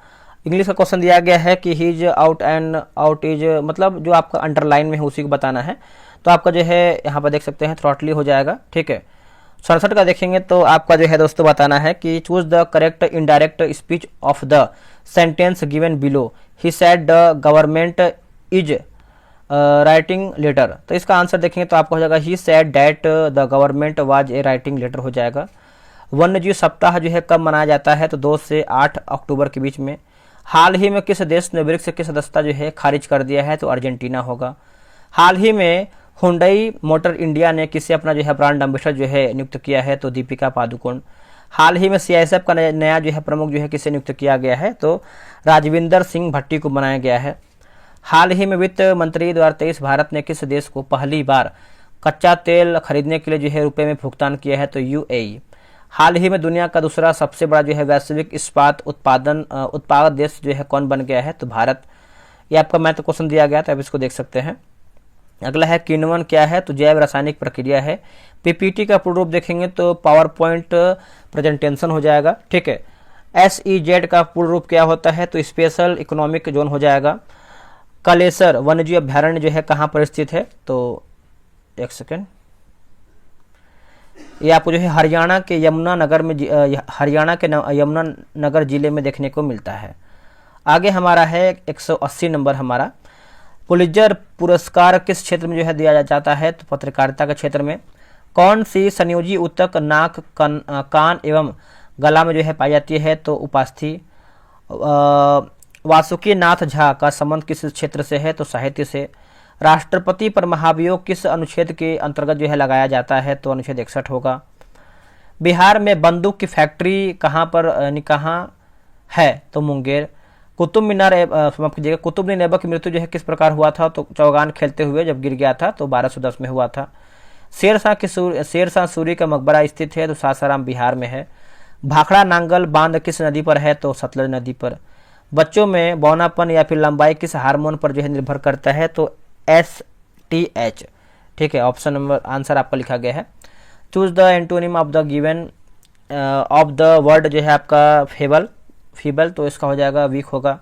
इंग्लिश का क्वेश्चन दिया गया है कि he's out and out is, मतलब जो आपका अंडरलाइन में है उसी को बताना है, तो आपका जो है यहाँ पर देख सकते हैं थ्रॉटली हो जाएगा। ठीक है, 67 का देखेंगे तो आपका जो है दोस्तों बताना है कि choose the correct indirect speech of the sentence given below. He said the government is writing letter, तो इसका आंसर देखेंगे तो आपका हो जाएगा he said that the government was a writing letter हो जाएगा। वन्यजीव सप्ताह जो है कब मनाया जाता है, तो 2 से 8 अक्टूबर के बीच में। हाल ही में किस देश ने ब्रिक्स की सदस्यता जो है खारिज कर दिया है, तो अर्जेंटीना होगा। हाल ही में हुंडई मोटर इंडिया ने किसे अपना जो है ब्रांड एम्बेसडर जो है नियुक्त किया है, तो दीपिका पादुकोण। हाल ही में सीआईएसएफ का नया जो है प्रमुख जो है किसे नियुक्त किया गया है, तो राजविंदर सिंह भट्टी को बनाया गया है। हाल ही में वित्त मंत्री 2023 भारत ने किस देश को पहली बार कच्चा तेल खरीदने के लिए जो है रुपए में भुगतान किया है, तो यूएई। हाल ही में दुनिया का दूसरा सबसे बड़ा जो है वैश्विक इस्पात उत्पादक देश जो है कौन बन गया है, तो भारत। ये आपका मैथ क्वेश्चन दिया गया था, अब इसको देख सकते हैं। अगला है किण्वन क्या है, तो जैव रासायनिक प्रक्रिया है। पीपीटी का पूर्ण रूप देखेंगे तो पावर पॉइंट प्रेजेंटेशन हो जाएगा, ठीक है। SEZ का पूर्ण रूप क्या होता है, तो स्पेशल इकोनॉमिक जोन हो जाएगा। कलेसर वन्यजीव अभ्यारण्य जो है कहाँ पर स्थित है, तो एक सेकेंड, ये आपको जो है हरियाणा के यमुना नगर में, हरियाणा के यमुना नगर जिले में देखने को मिलता है। आगे हमारा है 180 नंबर हमारा, पुलित्जर पुरस्कार किस क्षेत्र में जो है दिया जाता है, तो पत्रकारिता के क्षेत्र में। कौन सी संयोजी ऊतक नाक, कान एवं गला में जो है पाई जाती है, तो उपास्थि। वासुकी नाथ झा का संबंध किस क्षेत्र से है, तो साहित्य से। राष्ट्रपति पर महाभियोग किस अनुच्छेद के अंतर्गत जो है लगाया जाता है, तो अनुच्छेद 61 होगा। बिहार में बंदूक की फैक्ट्री कहाँ पर कहाँ है, तो मुंगेर। कुतुब मीनार समाप्त कीजिएगा। कुतुबुद्दीन ऐबक की मृत्यु जो है किस प्रकार हुआ था, तो चौगान खेलते हुए जब गिर गया था, तो 1210 में हुआ था। शेरशाह सूरी का मकबरा स्थित है, तो सासाराम बिहार में है। भाखड़ा नांगल बांध किस नदी पर है, तो सतलज नदी पर। बच्चों में बौनापन या फिर लंबाई किस हार्मोन पर जो है निर्भर करता है, तो STH, ठीक है। ऑप्शन नंबर आंसर आपका लिखा गया है। Choose the antonym of the given of the word जो है आपका फीबल, तो इसका हो जाएगा वीक होगा।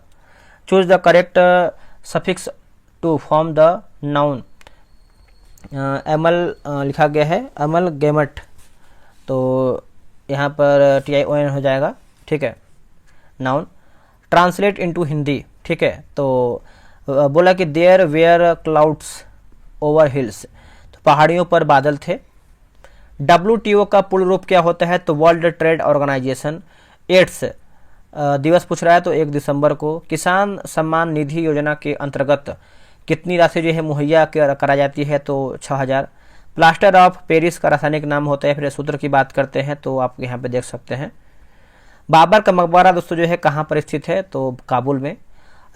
Choose the correct suffix to form the noun. एमल लिखा गया है, अमल गेमट, तो यहाँ पर TION हो जाएगा, ठीक है, नाउन। ट्रांसलेट इनटू हिंदी, ठीक है, तो बोला कि there were clouds over hills, तो पहाड़ियों पर बादल थे। WTO का पूर्ण रूप क्या होता है, तो वर्ल्ड ट्रेड ऑर्गेनाइजेशन। एड्स दिवस पूछ रहा है, तो 1 दिसंबर को। किसान सम्मान निधि योजना के अंतर्गत कितनी राशि जो है मुहैया करा जाती है, तो 6000। प्लास्टर ऑफ पेरिस का रासायनिक नाम होता है, फिर सूत्र की बात करते हैं, तो आप यहाँ पे देख सकते हैं। बाबर का मकबरा दोस्तों जो है कहाँ पर स्थित है, तो काबुल में।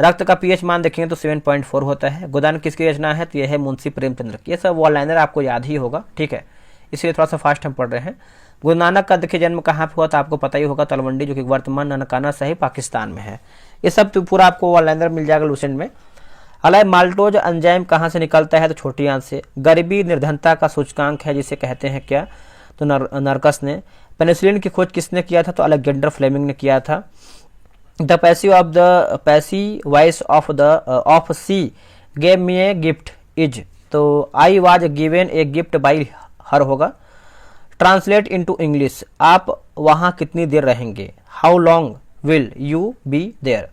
रक्त का pH मान देखेंगे तो 7.4 होता है। गोदान किसकी रचना है, तो यह है मुंशी प्रेमचंद्र की। ये सब वन लाइनर आपको याद ही होगा, ठीक है, इसलिए थोड़ा सा फास्ट हम पढ़ रहे हैं। गुरु नानक का देखिए जन्म कहाँ पे हुआ, तो आपको पता ही होगा, तलवंडी, जो कि वर्तमान ननकाना सही पाकिस्तान में है। ये सब तो पूरा आपको वन लाइनर मिल जाएगा लूसेंट में। अलाय माल्टोज एंजाइम कहाँ से निकलता है, तो छोटी आंत से। गरीबी निर्धनता का सूचकांक है, जिसे कहते हैं क्या, तो नरकस ने। पेनिसिलिन की खोज किसने किया था, तो अलेक्जेंडर फ्लेमिंग ने किया था। The passive voice of she gave me a gift is, तो I was given a gift by her होगा। ट्रांसलेट इनटू इंग्लिश, आप वहाँ कितनी देर रहेंगे, how long will you be there.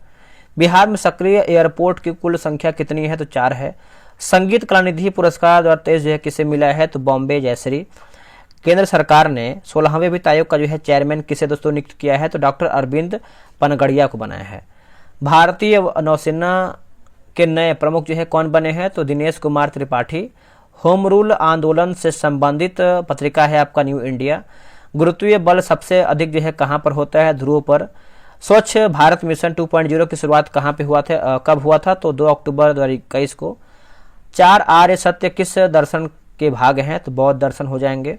Bihar में सक्रिय एयरपोर्ट की कुल संख्या कितनी है, तो 4 है। संगीत कलानिधि पुरस्कार 2023 जो है किसे मिला है, तो बॉम्बे जयश्री। केंद्र सरकार ने 16वें वित्त आयोग का जो है चेयरमैन किसे दोस्तों नियुक्त किया है, तो डॉक्टर अरविंद पनगड़िया को बनाया है। भारतीय नौसेना के नए प्रमुख जो है कौन बने हैं, तो दिनेश कुमार त्रिपाठी। होम रूल आंदोलन से संबंधित पत्रिका है आपका न्यू इंडिया। गुरुत्वीय बल सबसे अधिक जो है कहाँ पर होता है, ध्रुव पर। स्वच्छ भारत मिशन 2.0 की शुरुआत कहाँ पे हुआ था, कब हुआ था, तो 2 अक्टूबर 2021 को। 4 आर्य सत्य किस दर्शन के भाग हैं, तो बौद्ध दर्शन हो जाएंगे।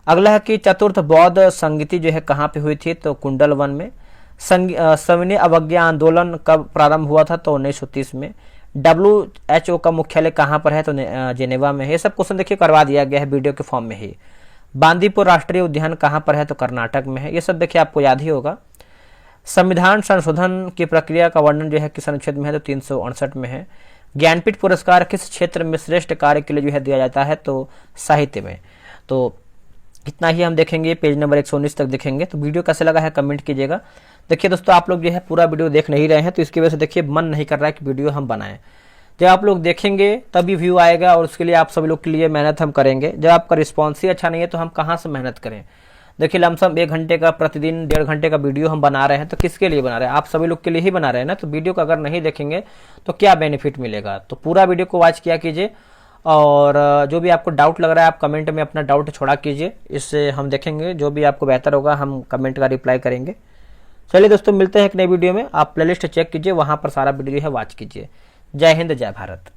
अगला है कि चतुर्थ बौद्ध संगीति जो है कहाँ पे हुई थी, तो कुंडल वन में। सविनय अवज्ञा आंदोलन कब प्रारंभ हुआ था, तो 1930 में। WHO का मुख्यालय कहाँ पर है, तो जेनेवा में है। ये सब क्वेश्चन देखिए करवा दिया गया है वीडियो के फॉर्म में ही। बांदीपुर राष्ट्रीय उद्यान कहाँ पर है, तो कर्नाटक में है। ये सब देखिए आपको याद ही होगा। संविधान संशोधन की प्रक्रिया का वर्णन जो है किस अनुच्छेद में है, तो 368 में है। ज्ञानपीठ पुरस्कार किस क्षेत्र में श्रेष्ठ कार्य के लिए जो है दिया जाता है, तो साहित्य में। तो इतना ही हम देखेंगे, पेज नंबर 119 तक देखेंगे। तो वीडियो कैसे लगा है कमेंट कीजिएगा। देखिए दोस्तों, आप लोग जो है पूरा वीडियो देख नहीं रहे हैं, तो इसकी वजह से देखिए मन नहीं कर रहा है कि वीडियो हम बनाएं। जब आप लोग देखेंगे तभी व्यू आएगा, और उसके लिए आप सभी लोग के लिए मेहनत हम करेंगे। जब आपका रिस्पॉन्स ही अच्छा नहीं है तो हम कहाँ से मेहनत करें। देखिए लमसम 1 घंटे का प्रतिदिन 1.5 घंटे का वीडियो हम बना रहे हैं, तो किसके लिए बना रहे हैं, आप सभी लोग के लिए ही बना रहे हैं ना। तो वीडियो को अगर नहीं देखेंगे तो क्या बेनिफिट मिलेगा। तो पूरा वीडियो को वॉच किया कीजिए, और जो भी आपको डाउट लग रहा है आप कमेंट में अपना डाउट छोड़ा कीजिए। इससे हम देखेंगे जो भी आपको बेहतर होगा, हम कमेंट का रिप्लाई करेंगे। चलिए दोस्तों, मिलते हैं एक नई वीडियो में। आप प्लेलिस्ट चेक कीजिए, वहाँ पर सारा वीडियो है वॉच कीजिए। जय हिंद, जय भारत।